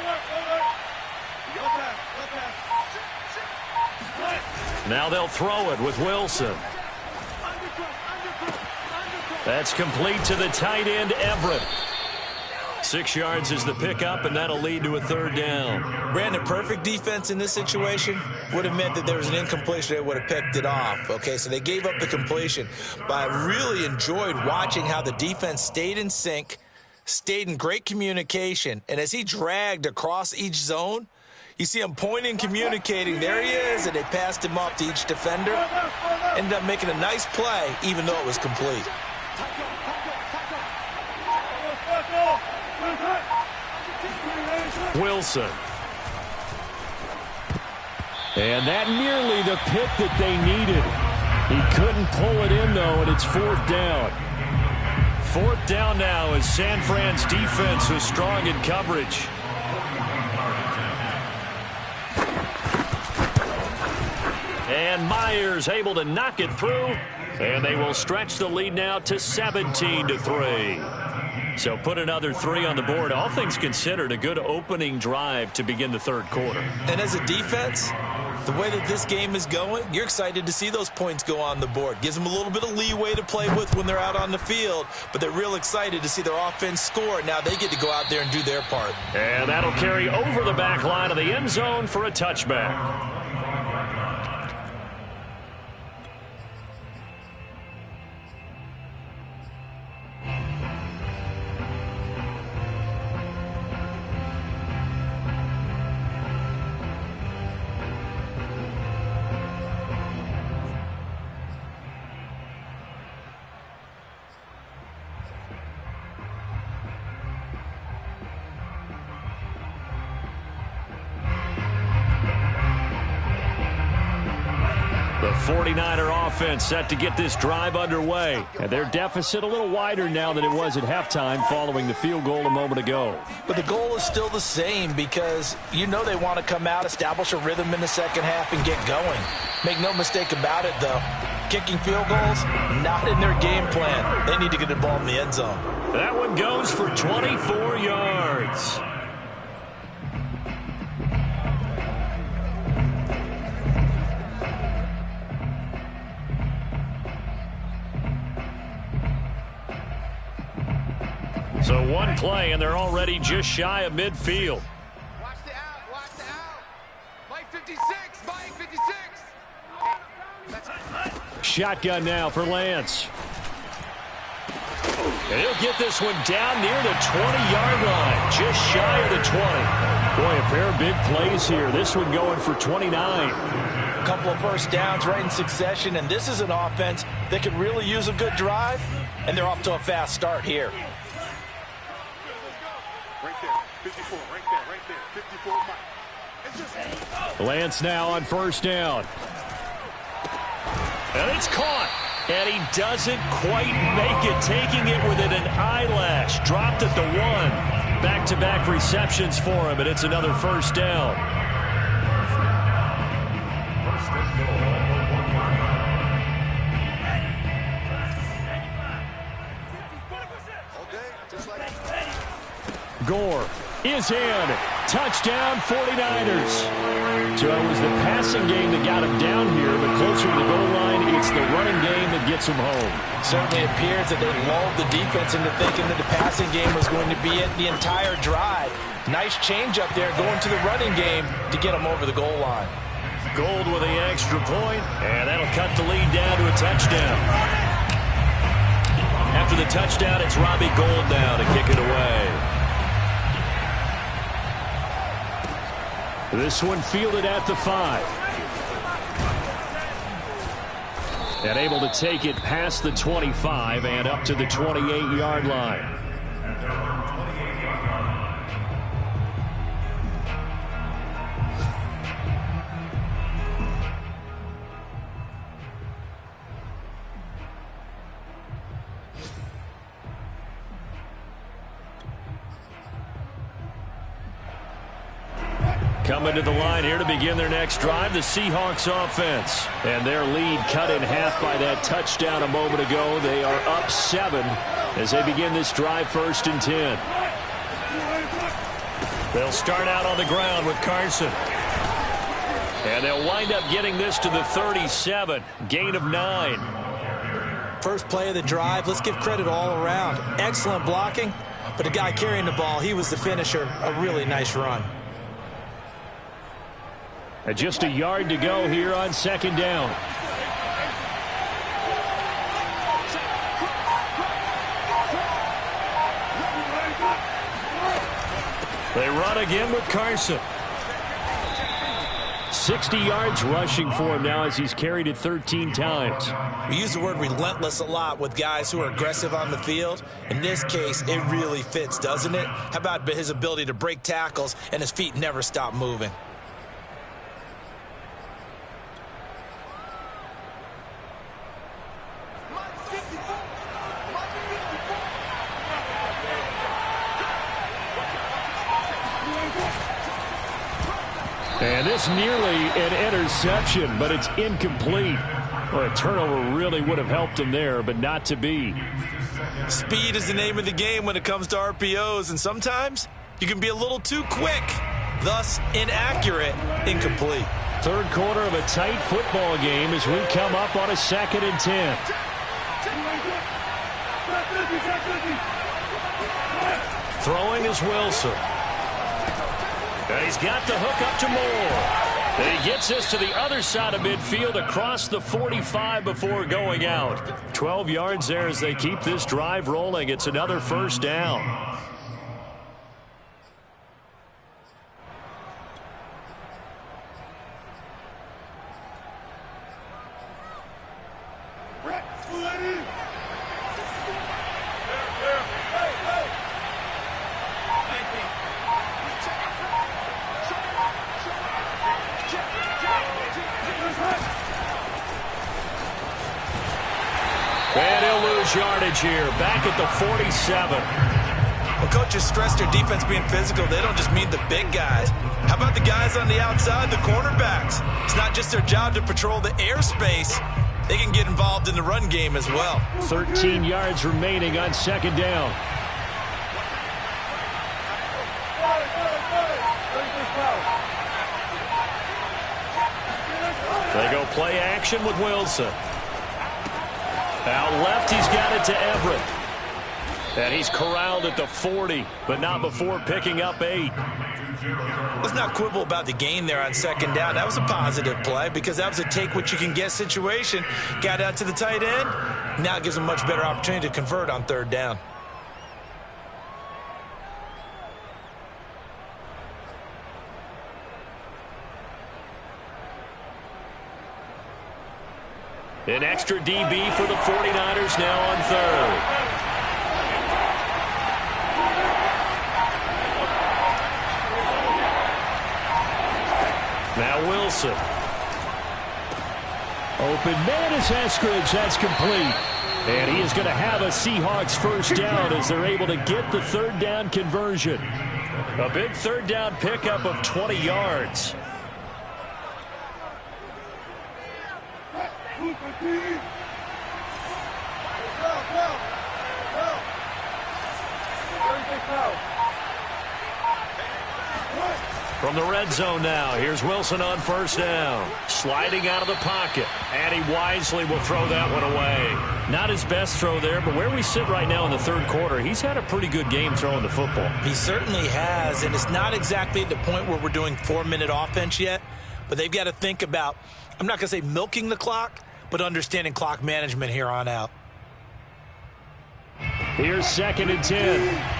Now they'll throw it with Wilson. That's complete to the tight end, Everett. 6 yards is the pickup, and that'll lead to a 3rd down. Brandon, perfect defense in this situation would have meant that there was an incompletion. They would have picked it off. Okay, so they gave up the completion. But I really enjoyed watching how the defense stayed in sync, stayed in great communication. And as he dragged across each zone, you see him pointing, communicating. There he is, and they passed him off to each defender. Ended up making a nice play, even though it was complete. Wilson. And that nearly the pick that they needed. He couldn't pull it in, though, and it's 4th down. 4th down now as San Fran's defense is strong in coverage. And Myers able to knock it through. And they will stretch the lead now to 17-3. So put another 3 on the board. All things considered, a good opening drive to begin the 3rd quarter. And as a defense, the way that this game is going, you're excited to see those points go on the board. Gives them a little bit of leeway to play with when they're out on the field, but they're real excited to see their offense score. Now they get to go out there and do their part. And that'll carry over the back line of the end zone for a touchback. The 49er offense set to get this drive underway. And their deficit a little wider now than it was at halftime following the field goal a moment ago. But the goal is still the same because you know they want to come out, establish a rhythm in the second half, and get going. Make no mistake about it, though. kicking field goals, not in their game plan. They need to get the ball in the end zone. That one goes for 24 yards. So one play, and they're already just shy of midfield. Watch the out, watch the out. Mike 56, Mike 56. Shotgun now for Lance. And he'll get this one down near the 20-yard line, just shy of the 20. Boy, a pair of big plays here. This one going for 29. A couple of first downs right in succession, and this is an offense that could really use a good drive, and they're off to a fast start here. Right there, 54, right there, 54, Mike. It's just... Lance now on first down. And it's caught. And he doesn't quite make it, taking it within an eyelash. Dropped at the 1. Back-to-back receptions for him, and it's another first down. Gore is in. Touchdown, 49ers. So it was the passing game that got him down here, but closer to the goal line, it's the running game that gets him home. Certainly appears that they lulled the defense into thinking that the passing game was going to be it the entire drive. Nice change up there going to the running game to get him over the goal line. Gold with the extra point, and that'll cut the lead down to a touchdown. After the touchdown, it's Robbie Gould now to kick it away. This one fielded at the 5. And able to take it past the 25 and up to the 28-yard line. Coming to the line here to begin their next drive, the Seahawks offense. And their lead cut in half by that touchdown a moment ago. They are up 7 as they begin this drive, 1st and 10. They'll start out on the ground with Carson. And they'll wind up getting this to the 37. Gain of 9. First play of the drive, let's give credit all around. Excellent blocking, but the guy carrying the ball, he was the finisher. A really nice run. And just a yard to go here on 2nd down. They run again with Carson. 60 yards rushing for him now as he's carried it 13 times. We use the word relentless a lot with guys who are aggressive on the field. In this case, it really fits, doesn't it? How about his ability to break tackles and his feet never stop moving? And this nearly an interception, but it's incomplete. Well, a turnover really would have helped him there, but not to be. Speed is the name of the game when it comes to RPOs, and sometimes you can be a little too quick, thus inaccurate, incomplete. Third quarter of a tight football game as we come up on a 2nd and 10. Throwing is Wilson. And he's got the hook up to Moore. And he gets this to the other side of midfield across the 45 before going out. 12 yards there as they keep this drive rolling. It's another first down. And he'll lose yardage here, back at the 47. Well, coaches stress their defense being physical. They don't just mean the big guys. How about the guys on the outside, the cornerbacks? It's not just their job to patrol the airspace. they can get involved in the run game as well. 13 yards remaining on second down. They go play action with Wilson. Out left, he's got it to Everett. And he's corralled at the 40, but not before picking up 8. Let's not quibble about the gain there on second down. That was a positive play because that was a take-what-you-can-get situation. Got out to the tight end. Now it gives him a much better opportunity to convert on third down. An extra DB for the 49ers now on third. Now Wilson. Open man is Eskridge. That's complete. And he is going to have a Seahawks first down as they're able to get the third down conversion. A big third down pickup of 20 yards. From the red zone now, here's Wilson on first down. Sliding out of the pocket, and he wisely will throw that one away. Not his best throw there, but where we sit right now in the third quarter, he's had a pretty good game throwing the football. He certainly has, and it's not exactly at the point where we're doing 4-minute offense yet, but they've got to think about, I'm not going to say milking the clock, but understanding clock management here on out. Here's 2nd and 10.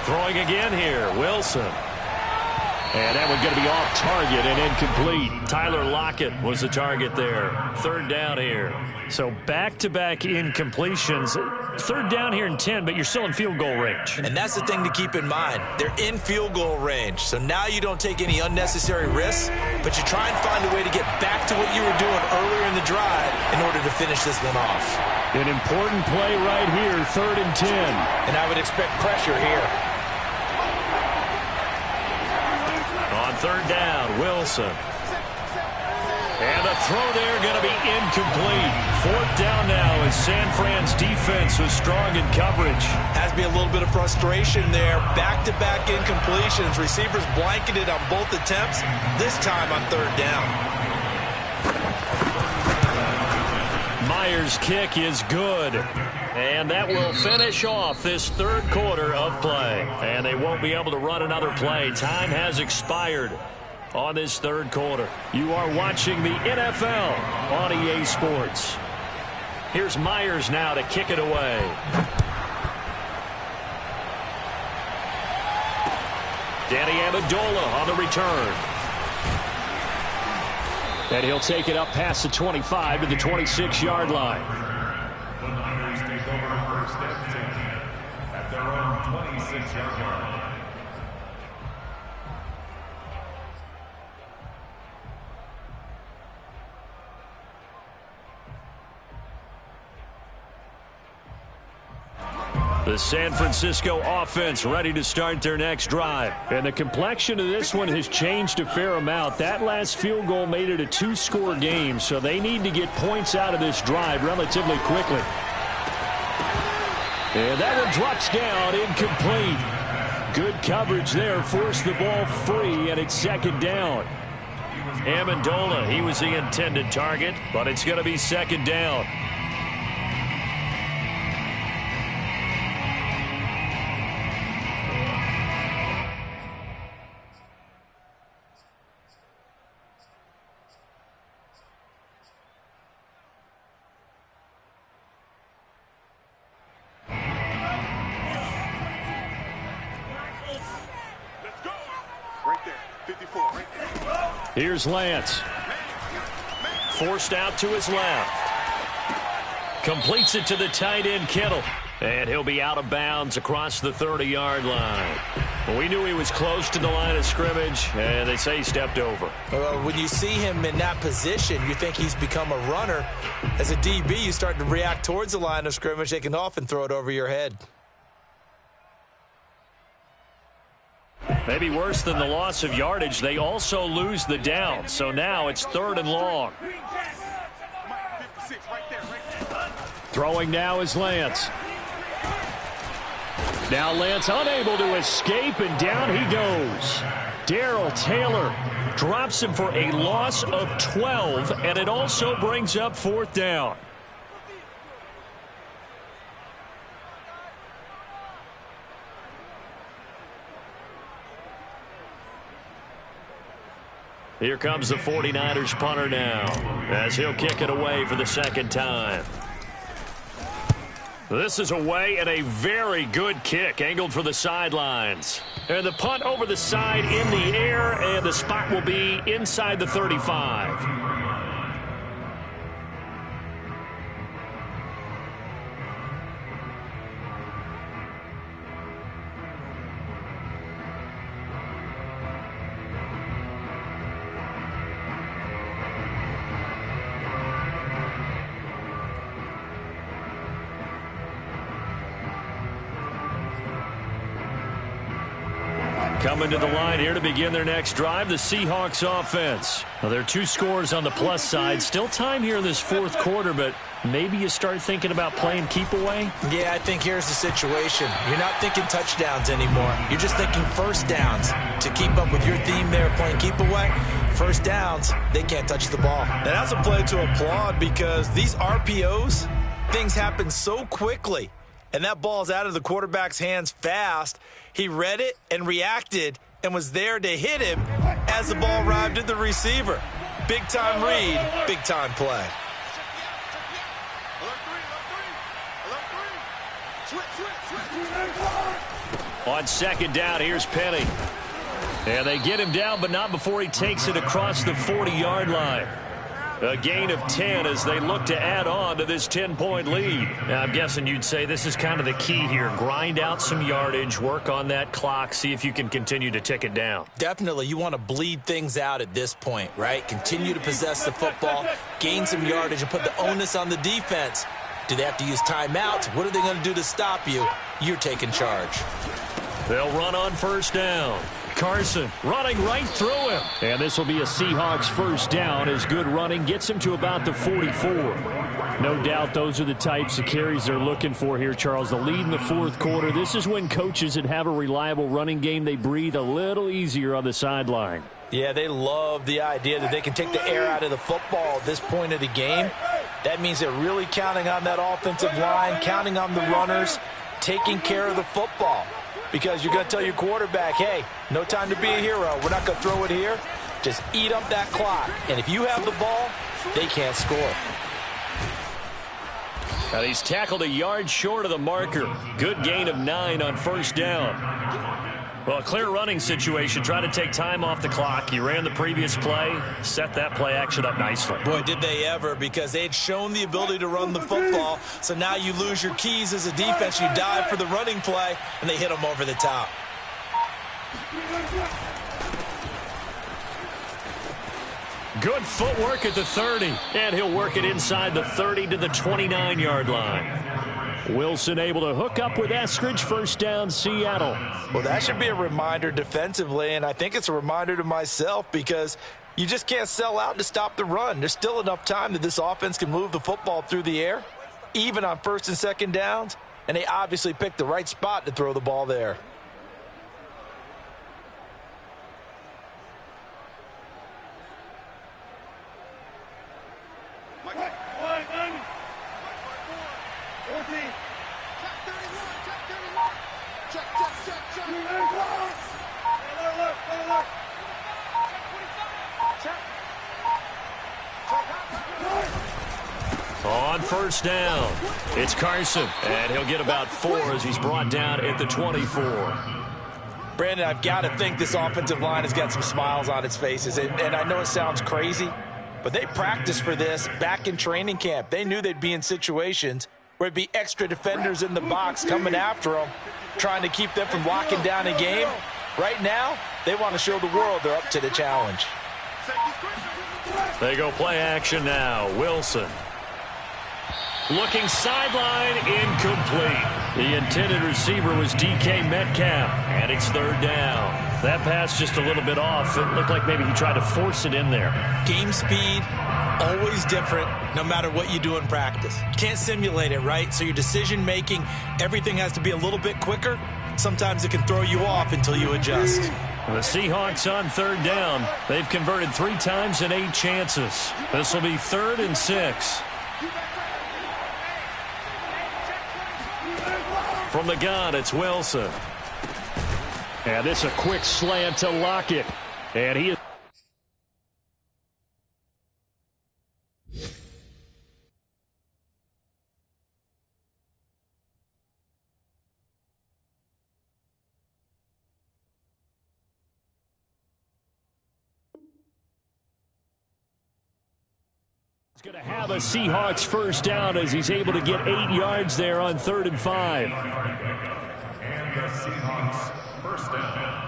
Throwing again here, Wilson. And that one going to be off target and incomplete. Tyler Lockett was the target there. Third down here. So back-to-back incompletions. Third down here and 10, but you're still in field goal range. And that's the thing to keep in mind. They're in field goal range. So now you don't take any unnecessary risks, but you try and find a way to get back to what you were doing earlier in the drive in order to finish this one off. An important play right here, 3rd and 10. And I would expect pressure here. On third down, Wilson. And the throw there going to be incomplete. 4th down now as San Fran's defense was strong in coverage. Has to be a little bit of frustration there. Back-to-back incompletions. Receivers blanketed on both attempts, this time on third down. Myers' kick is good. And that will finish off this third quarter of play. And they won't be able to run another play. Time has expired on this third quarter. You are watching the NFL on EA Sports. Here's Myers now to kick it away. Danny Amendola on the return. And he'll take it up past the 25 to the 26-yard line. The Niners take over first and 10 at their own 26-yard line. The San Francisco offense ready to start their next drive. And the complexion of this one has changed a fair amount. That last field goal made it a 2-score game, so they need to get points out of this drive relatively quickly. And that one drops down, incomplete. Good coverage there, forced the ball free, and it's 2nd down. Amendola, he was the intended target, but it's going to be 2nd down. Here's Lance. Forced out to his left. Completes it to the tight end, Kittle. And he'll be out of bounds across the 30-yard line. Well, we knew he was close to the line of scrimmage, and they say he stepped over. Well, when you see him in that position, you think he's become a runner. As a DB, you start to react towards the line of scrimmage. They can often throw it over your head. Maybe worse than the loss of yardage, they also lose the down. So now it's 3rd and long. Throwing now is Lance. Now Lance unable to escape, and down he goes. Darrell Taylor drops him for a loss of 12, and it also brings up 4th down. Here comes the 49ers punter now, as he'll kick it away for the 2nd time. This is away, and a very good kick angled for the sidelines. And the punt over the side in the air, and the spot will be inside the 35. Coming to the line here to begin their next drive, the Seahawks offense. Well, there are 2 scores on the plus side. Still time here in this 4th quarter, but maybe you start thinking about playing keep away? Yeah, I think here's the situation. You're not thinking touchdowns anymore. You're just thinking first downs. To keep up with your theme there, playing keep away, first downs, they can't touch the ball. And that's a play to applaud because these RPOs, things happen so quickly. And that ball's out of the quarterback's hands fast. He read it and reacted and was there to hit him as the ball arrived at the receiver. Big-time read, big-time play. On 2nd down, here's Penny. And they get him down, but not before he takes it across the 40-yard line. A gain of 10 as they look to add on to this 10-point lead. Now, I'm guessing you'd say this is kind of the key here. Grind out some yardage, work on that clock, see if you can continue to tick it down. Definitely. You want to bleed things out at this point, right? Continue to possess the football, gain some yardage, and put the onus on the defense. Do they have to use timeouts? What are they going to do to stop you? You're taking charge. They'll run on 1st down. Carson running right through him. And this will be a Seahawks 1st down as good running gets him to about the 44. No doubt those are the types of carries they're looking for here, Charles. The lead in the 4th quarter. This is when coaches that have a reliable running game, they breathe a little easier on the sideline. Yeah, they love the idea that they can take the air out of the football at this point of the game. That means they're really counting on that offensive line, counting on the runners, taking care of the football. Because you're going to tell your quarterback, hey, no time to be a hero. We're not going to throw it here. Just eat up that clock. And if you have the ball, they can't score. And he's tackled a yard short of the marker. Good gain of 9 on 1st down. Well, a clear running situation. Try to take time off the clock. He ran the previous play, set that play action up nicely. Boy, did they ever, because they had shown the ability to run the football. So now you lose your keys as a defense. You dive for the running play, and they hit them over the top. Good footwork at the 30, and he'll work it inside the 30 to the 29-yard line. Wilson able to hook up with Eskridge. 1st down, Seattle. Well, that should be a reminder defensively, and I think it's a reminder to myself because you just can't sell out to stop the run. There's still enough time that this offense can move the football through the air, even on 1st and 2nd downs, and they obviously picked the right spot to throw the ball there. On 1st down, it's Carson, and he'll get about 4 as he's brought down at the 24. Brandon, I've got to think this offensive line has got some smiles on its faces, and I know it sounds crazy, but they practiced for this back in training camp. They knew they'd be in situations where it'd be extra defenders in the box coming after them, trying to keep them from locking down a game. Right now, they want to show the world they're up to the challenge. They go play action now. Wilson. Looking sideline, incomplete. The intended receiver was DK Metcalf, and it's third down. That pass just a little bit off. It looked like maybe he tried to force it in there. Game speed, always different, no matter what you do in practice. You can't simulate it, right? So your decision-making, everything has to be a little bit quicker. Sometimes it can throw you off until you adjust. The Seahawks on third down. They've converted 3 times in 8 chances. This will be 3rd and 6. From the gun, it's Wilson. And this a quick slant to Lockett. And he is... going to have a Seahawks first down as he's able to get 8 yards there on 3rd and 5. And the Seahawks first down.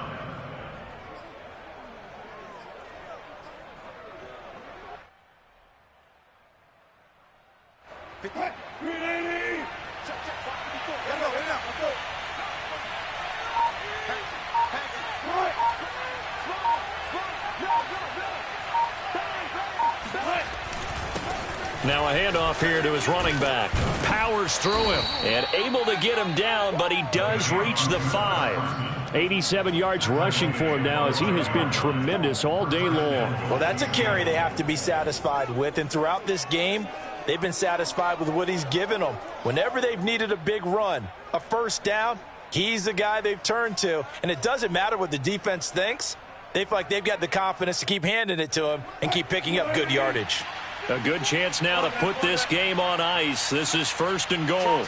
Now a handoff here to his running back. Powers through him and able to get him down, but he does reach the 5. 87 yards rushing for him now as he has been tremendous all day long. Well, that's a carry they have to be satisfied with, and throughout this game, they've been satisfied with what he's given them. Whenever they've needed a big run, a first down, he's the guy they've turned to, and it doesn't matter what the defense thinks. They feel like they've got the confidence to keep handing it to him and keep picking up good yardage. A good chance now to put this game on ice. This is 1st and goal.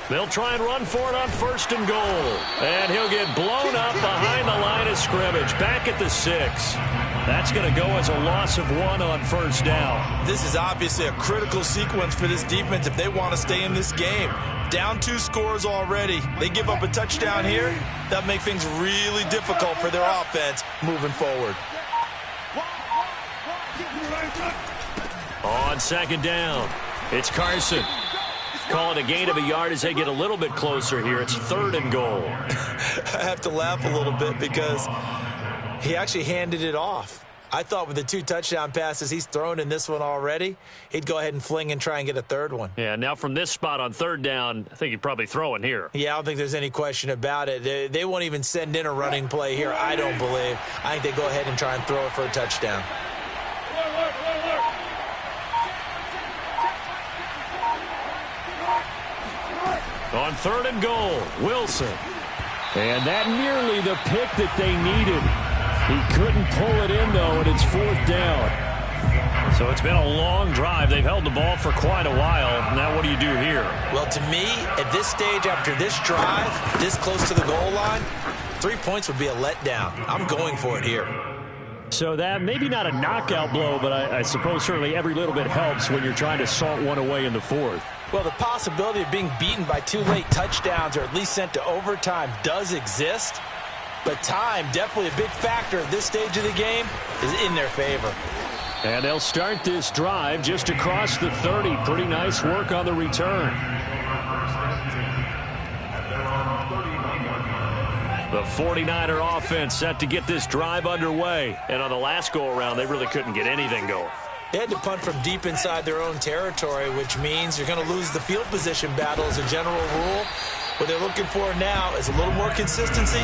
They'll try and run for it on 1st and goal. And he'll get blown up behind the line of scrimmage. Back at the 6. That's going to go as a loss of 1 on 1st down. This is obviously a critical sequence for this defense if they want to stay in this game. Down 2 scores already. They give up a touchdown here. That makes things really difficult for their offense moving forward. On 2nd down, it's Carson. Call it a gain of a yard as they get a little bit closer here. It's 3rd and goal. I have to laugh a little bit because he actually handed it off. I thought with the 2 touchdown passes he's thrown in this one already, he'd go ahead and fling and try and get a 3rd one. Yeah, now from this spot on 3rd down, I think he'd probably throw it here. Yeah, I don't think there's any question about it. They won't even send in a running play here, I don't believe. I think they go ahead and try and throw it for a touchdown. On 3rd and goal, Wilson. And that nearly the pick that they needed. He couldn't pull it in, though, and it's 4th down. So it's been a long drive. They've held the ball for quite a while. Now what do you do here? Well, to me, at this stage, after this drive, this close to the goal line, 3 points would be a letdown. I'm going for it here. So that maybe not a knockout blow, but I suppose certainly every little bit helps when you're trying to salt one away in the 4th. Well, the possibility of being beaten by 2 late touchdowns or at least sent to overtime does exist. But time, definitely a big factor at this stage of the game, is in their favor. And they'll start this drive just across the 30. Pretty nice work on the return. The 49er offense set to get this drive underway. And on the last go-around, they really couldn't get anything going. They had to punt from deep inside their own territory, which means you're going to lose the field position battle as a general rule. What they're looking for now is a little more consistency,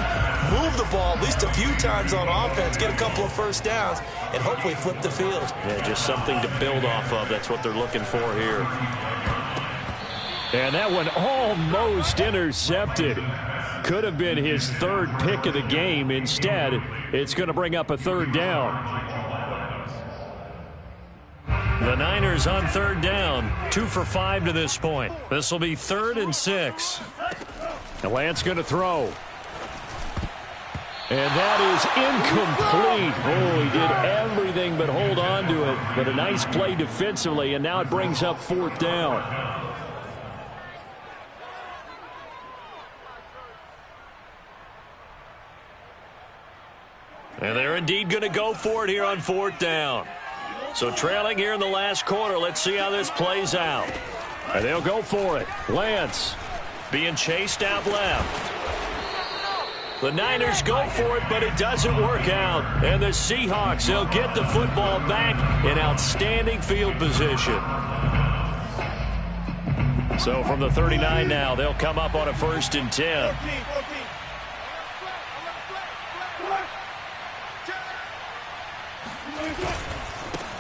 move the ball at least a few times on offense, get a couple of first downs, and hopefully flip the field. Yeah, just something to build off of. That's what they're looking for here. And that one almost intercepted. Could have been his 3rd pick of the game. Instead, it's going to bring up a 3rd down. The Niners on 3rd down, 2 for 5 to this point. This will be 3rd and 6. Lance going to throw. And that is incomplete. Oh, he did everything but hold on to it. But a nice play defensively, and now it brings up 4th down. And they're indeed going to go for it here on 4th down. So trailing here in the last quarter. Let's see how this plays out. And they'll go for it. Lance being chased out left. The Niners go for it, but it doesn't work out. And the Seahawks, they'll get the football back in outstanding field position. So from the 39 now, they'll come up on a 1st and 10.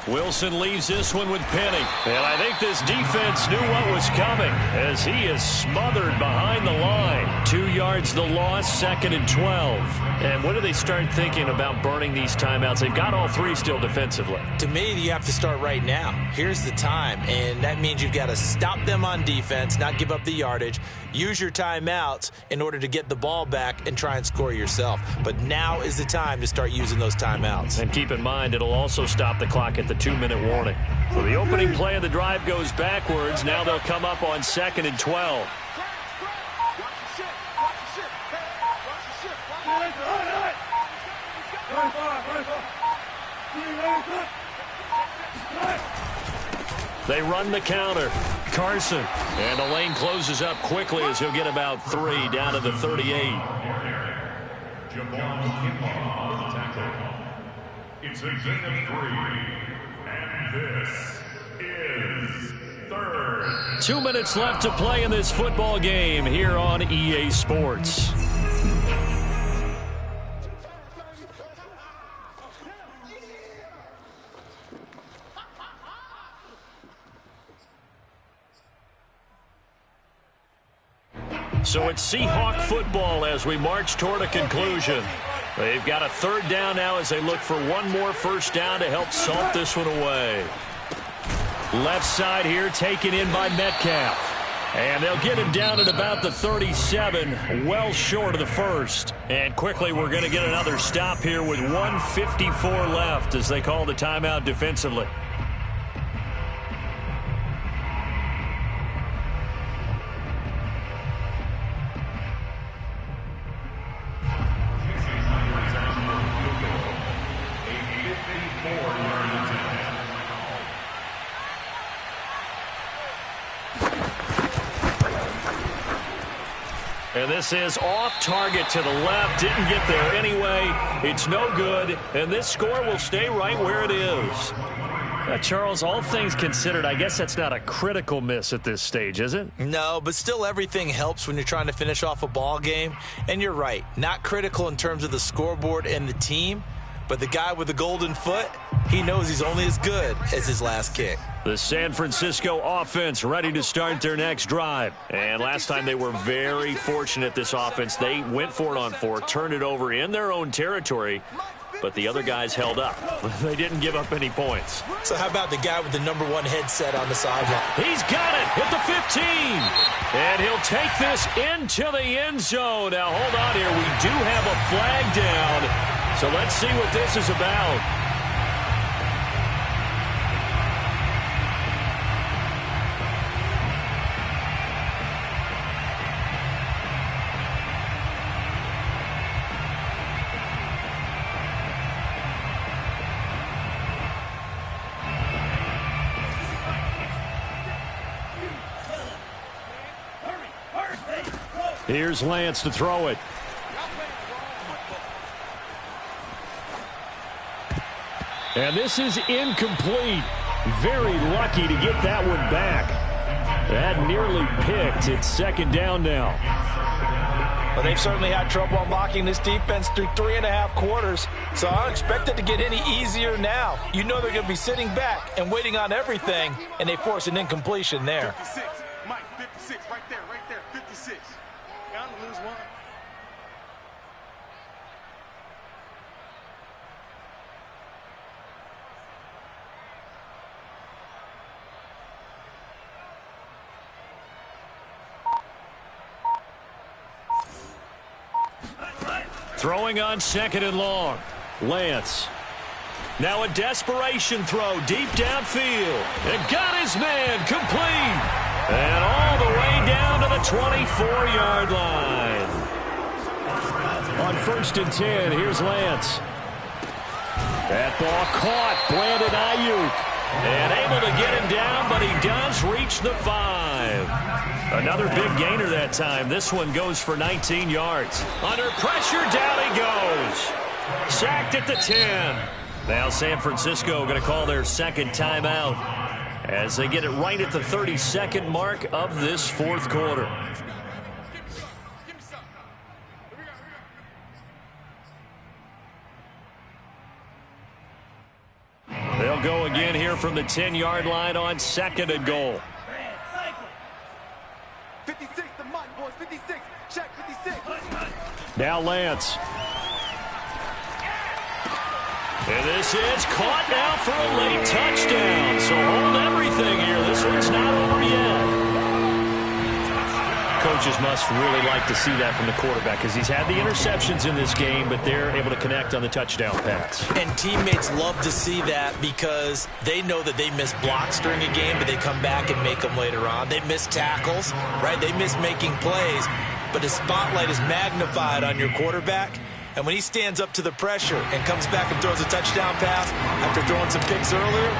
Wilson leaves this one with Penny. And I think this defense knew what was coming as he is smothered behind the line. 2 yards the loss, 2nd and 12. And when do they start thinking about burning these timeouts? They've got all 3 still defensively. To me, you have to start right now. Here's the time, and that means you've got to stop them on defense, not give up the yardage, use your timeouts in order to get the ball back and try and score yourself. But now is the time to start using those timeouts. And keep in mind, it'll also stop the clock at the 2-minute warning. So the opening play of the drive goes backwards. Now they'll come up on 2nd and 12. They run the counter. Carson. And the lane closes up quickly as he'll get about 3 down to the 38. It's a gain of 3. And this is 3rd. 2 minutes left to play in this football game here on EA Sports. So it's Seahawk football as we march toward a conclusion. They've got a 3rd down now as they look for one more 1st down to help salt this one away. Left side here taken in by Metcalf. And they'll get him down at about the 37, well short of the 1st. And quickly we're going to get another stop here with 1:54 left as they call the timeout defensively. And this is off target to the left. Didn't get there anyway. It's no good. And this score will stay right where it is. Charles, all things considered, I guess that's not a critical miss at this stage, is it? No, but still everything helps when you're trying to finish off a ball game. And you're right, not critical in terms of the scoreboard and the team. But the guy with the golden foot, he knows he's only as good as his last kick. The San Francisco offense ready to start their next drive. And last time they were very fortunate, this offense. They went for it on 4, turned it over in their own territory, but the other guys held up. They didn't give up any points. So how about the guy with the number 1 headset on the sideline? He's got it at the 15. And he'll take this into the end zone. Now, hold on here. We do have a flag down. So let's see what this is about. Here's Lance to throw it. And this is incomplete. Very lucky to get that one back. That nearly picked. It's 2nd down now. Well, they've certainly had trouble unlocking this defense through 3.5 quarters, so I don't expect it to get any easier now. You know they're going to be sitting back and waiting on everything, and they force an incompletion there. 56. Mike, 56. Right there. 56. Bound to lose one. Throwing on 2nd and long. Lance. Now a desperation throw deep downfield. And got his man complete. And all the way down to the 24-yard line. On 1st and 10, here's Lance. That ball caught. Brandon Ayuk. And able to get him down, but he does reach the 5. Another big gainer that time. This one goes for 19 yards. Under pressure, down he goes. Sacked at the 10. Now San Francisco going to call their second timeout as they get it right at the 32nd mark of this fourth quarter. They'll go again here from the 10-yard line on 2nd and goal. 56, the mic, boys. 56. Check 56. Now Lance. And this is caught now for a late touchdown. So hold everything here. This one's not over yet. Coaches must really like to see that from the quarterback because he's had the interceptions in this game, but they're able to connect on the touchdown pass. And teammates love to see that because they know that they miss blocks during a game, but they come back and make them later on. They miss tackles, right? They miss making plays, but the spotlight is magnified on your quarterback. And when he stands up to the pressure and comes back and throws a touchdown pass after throwing some picks earlier,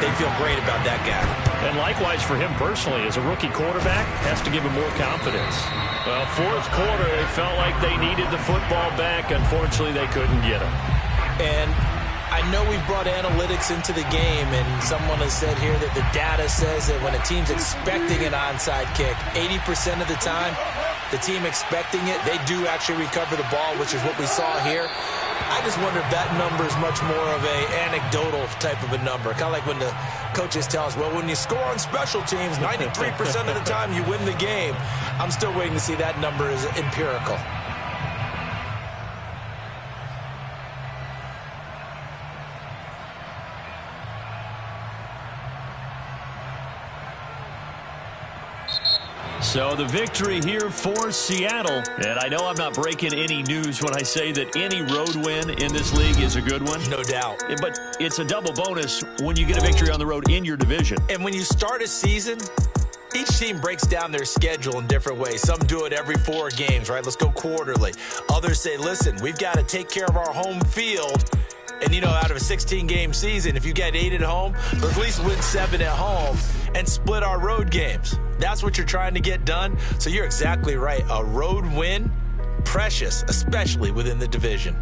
they feel great about that guy. And likewise for him personally, as a rookie quarterback, has to give him more confidence. Well, fourth quarter, they felt like they needed the football back. Unfortunately, they couldn't get him. And I know we've brought analytics into the game, and someone has said here that the data says that when a team's expecting an onside kick, 80% of the time, the team expecting it, they do actually recover the ball, which is what we saw here. I just wonder if that number is much more of a anecdotal type of a number. Kind of like when the coaches tell us, well, when you score on special teams, 93% of the time you win the game. I'm still waiting to see that number is empirical. So the victory here for Seattle. And I know I'm not breaking any news when I say that any road win in this league is a good one. No doubt. But it's a double bonus when you get a victory on the road in your division. And when you start a season, each team breaks down their schedule in different ways. Some do it every 4 games, right? Let's go quarterly. Others say, listen, we've got to take care of our home field. And, you know, out of a 16-game season, if you get 8 at home, let's at least win 7 at home and split our road games. That's what you're trying to get done. So you're exactly right. A road win, precious, especially within the division.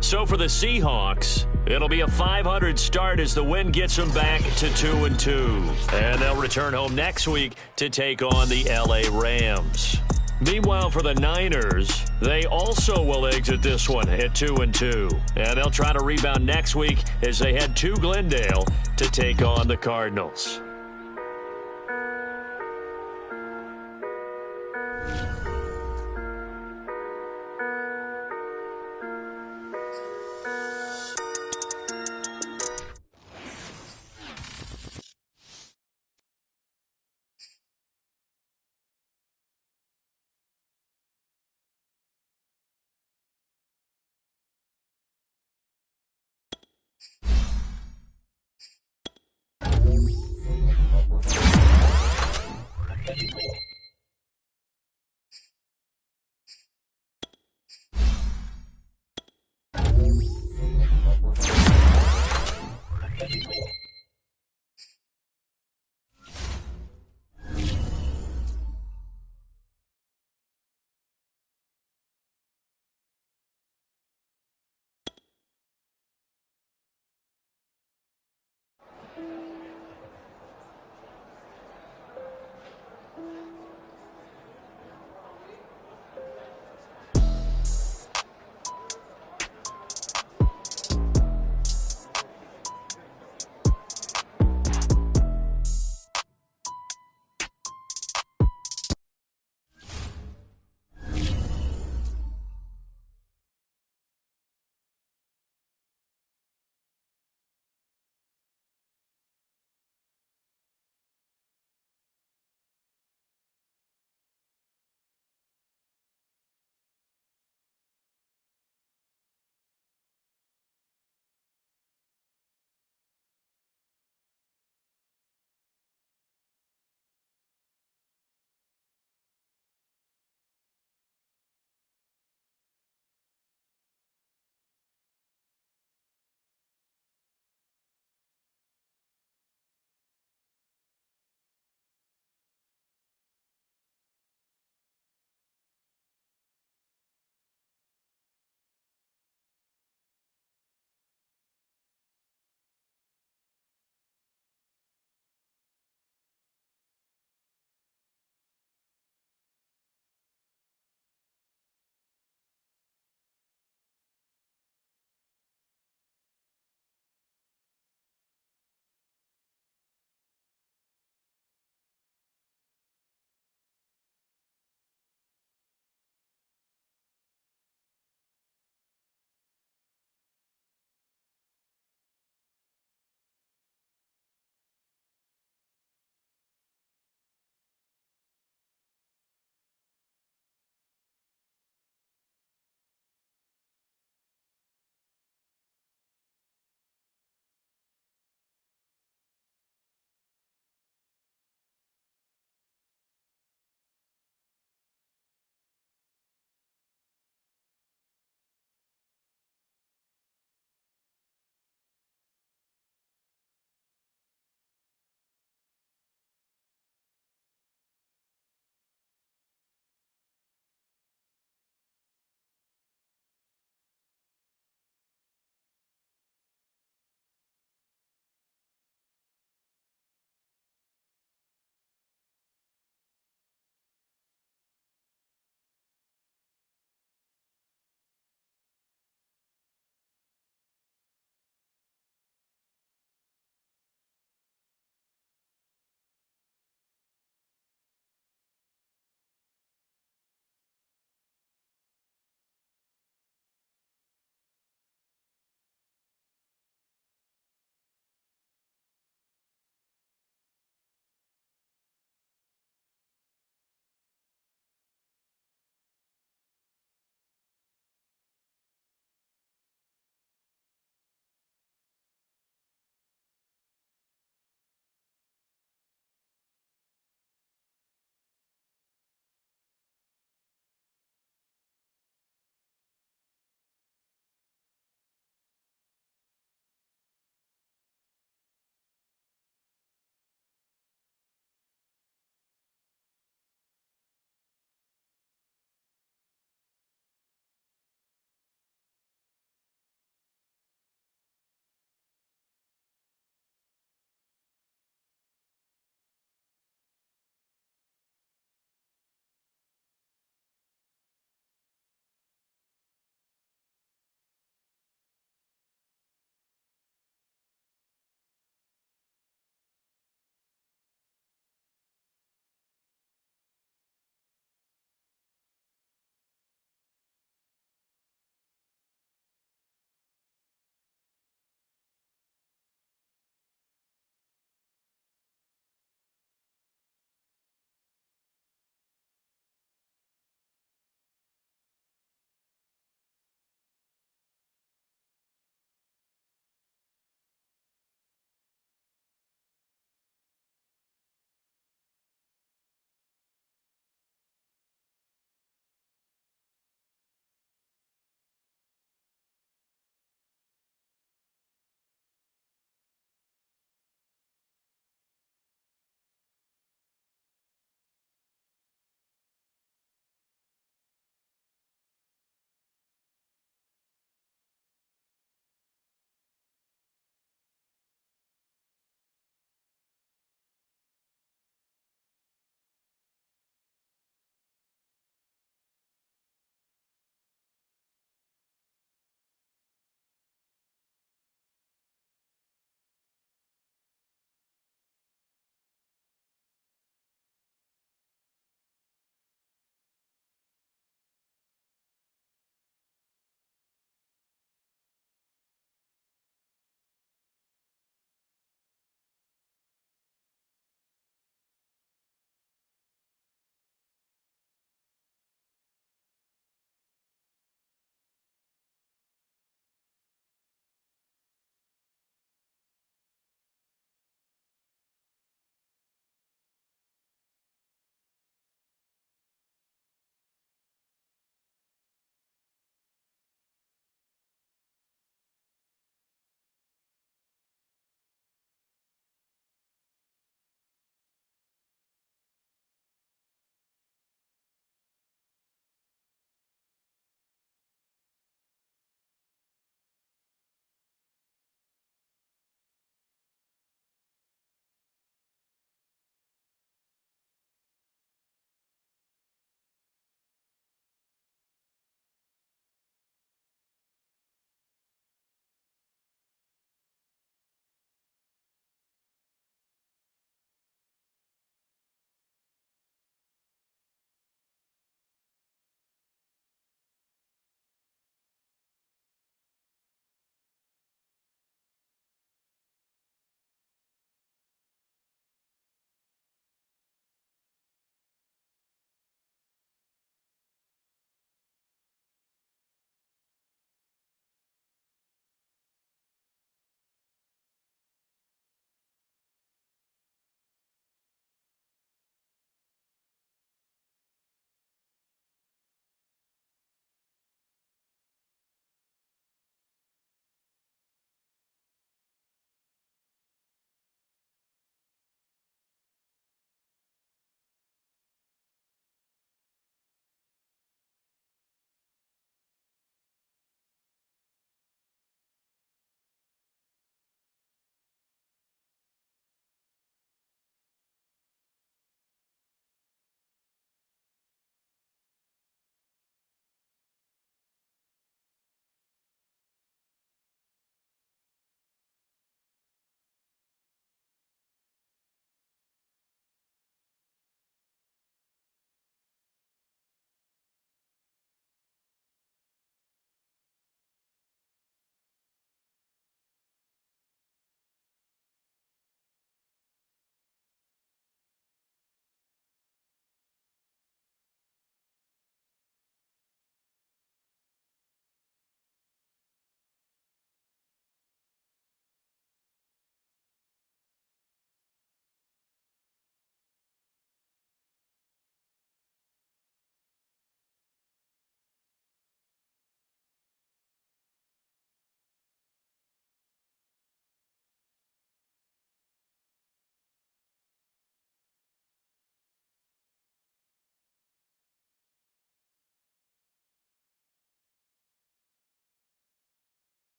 So for the Seahawks, it'll be a .500 start as the win gets them back to 2-2. And they'll return home next week to take on the L.A. Rams. Meanwhile, for the Niners, they also will exit this one at 2-2. And they'll try to rebound next week as they head to Glendale to take on the Cardinals.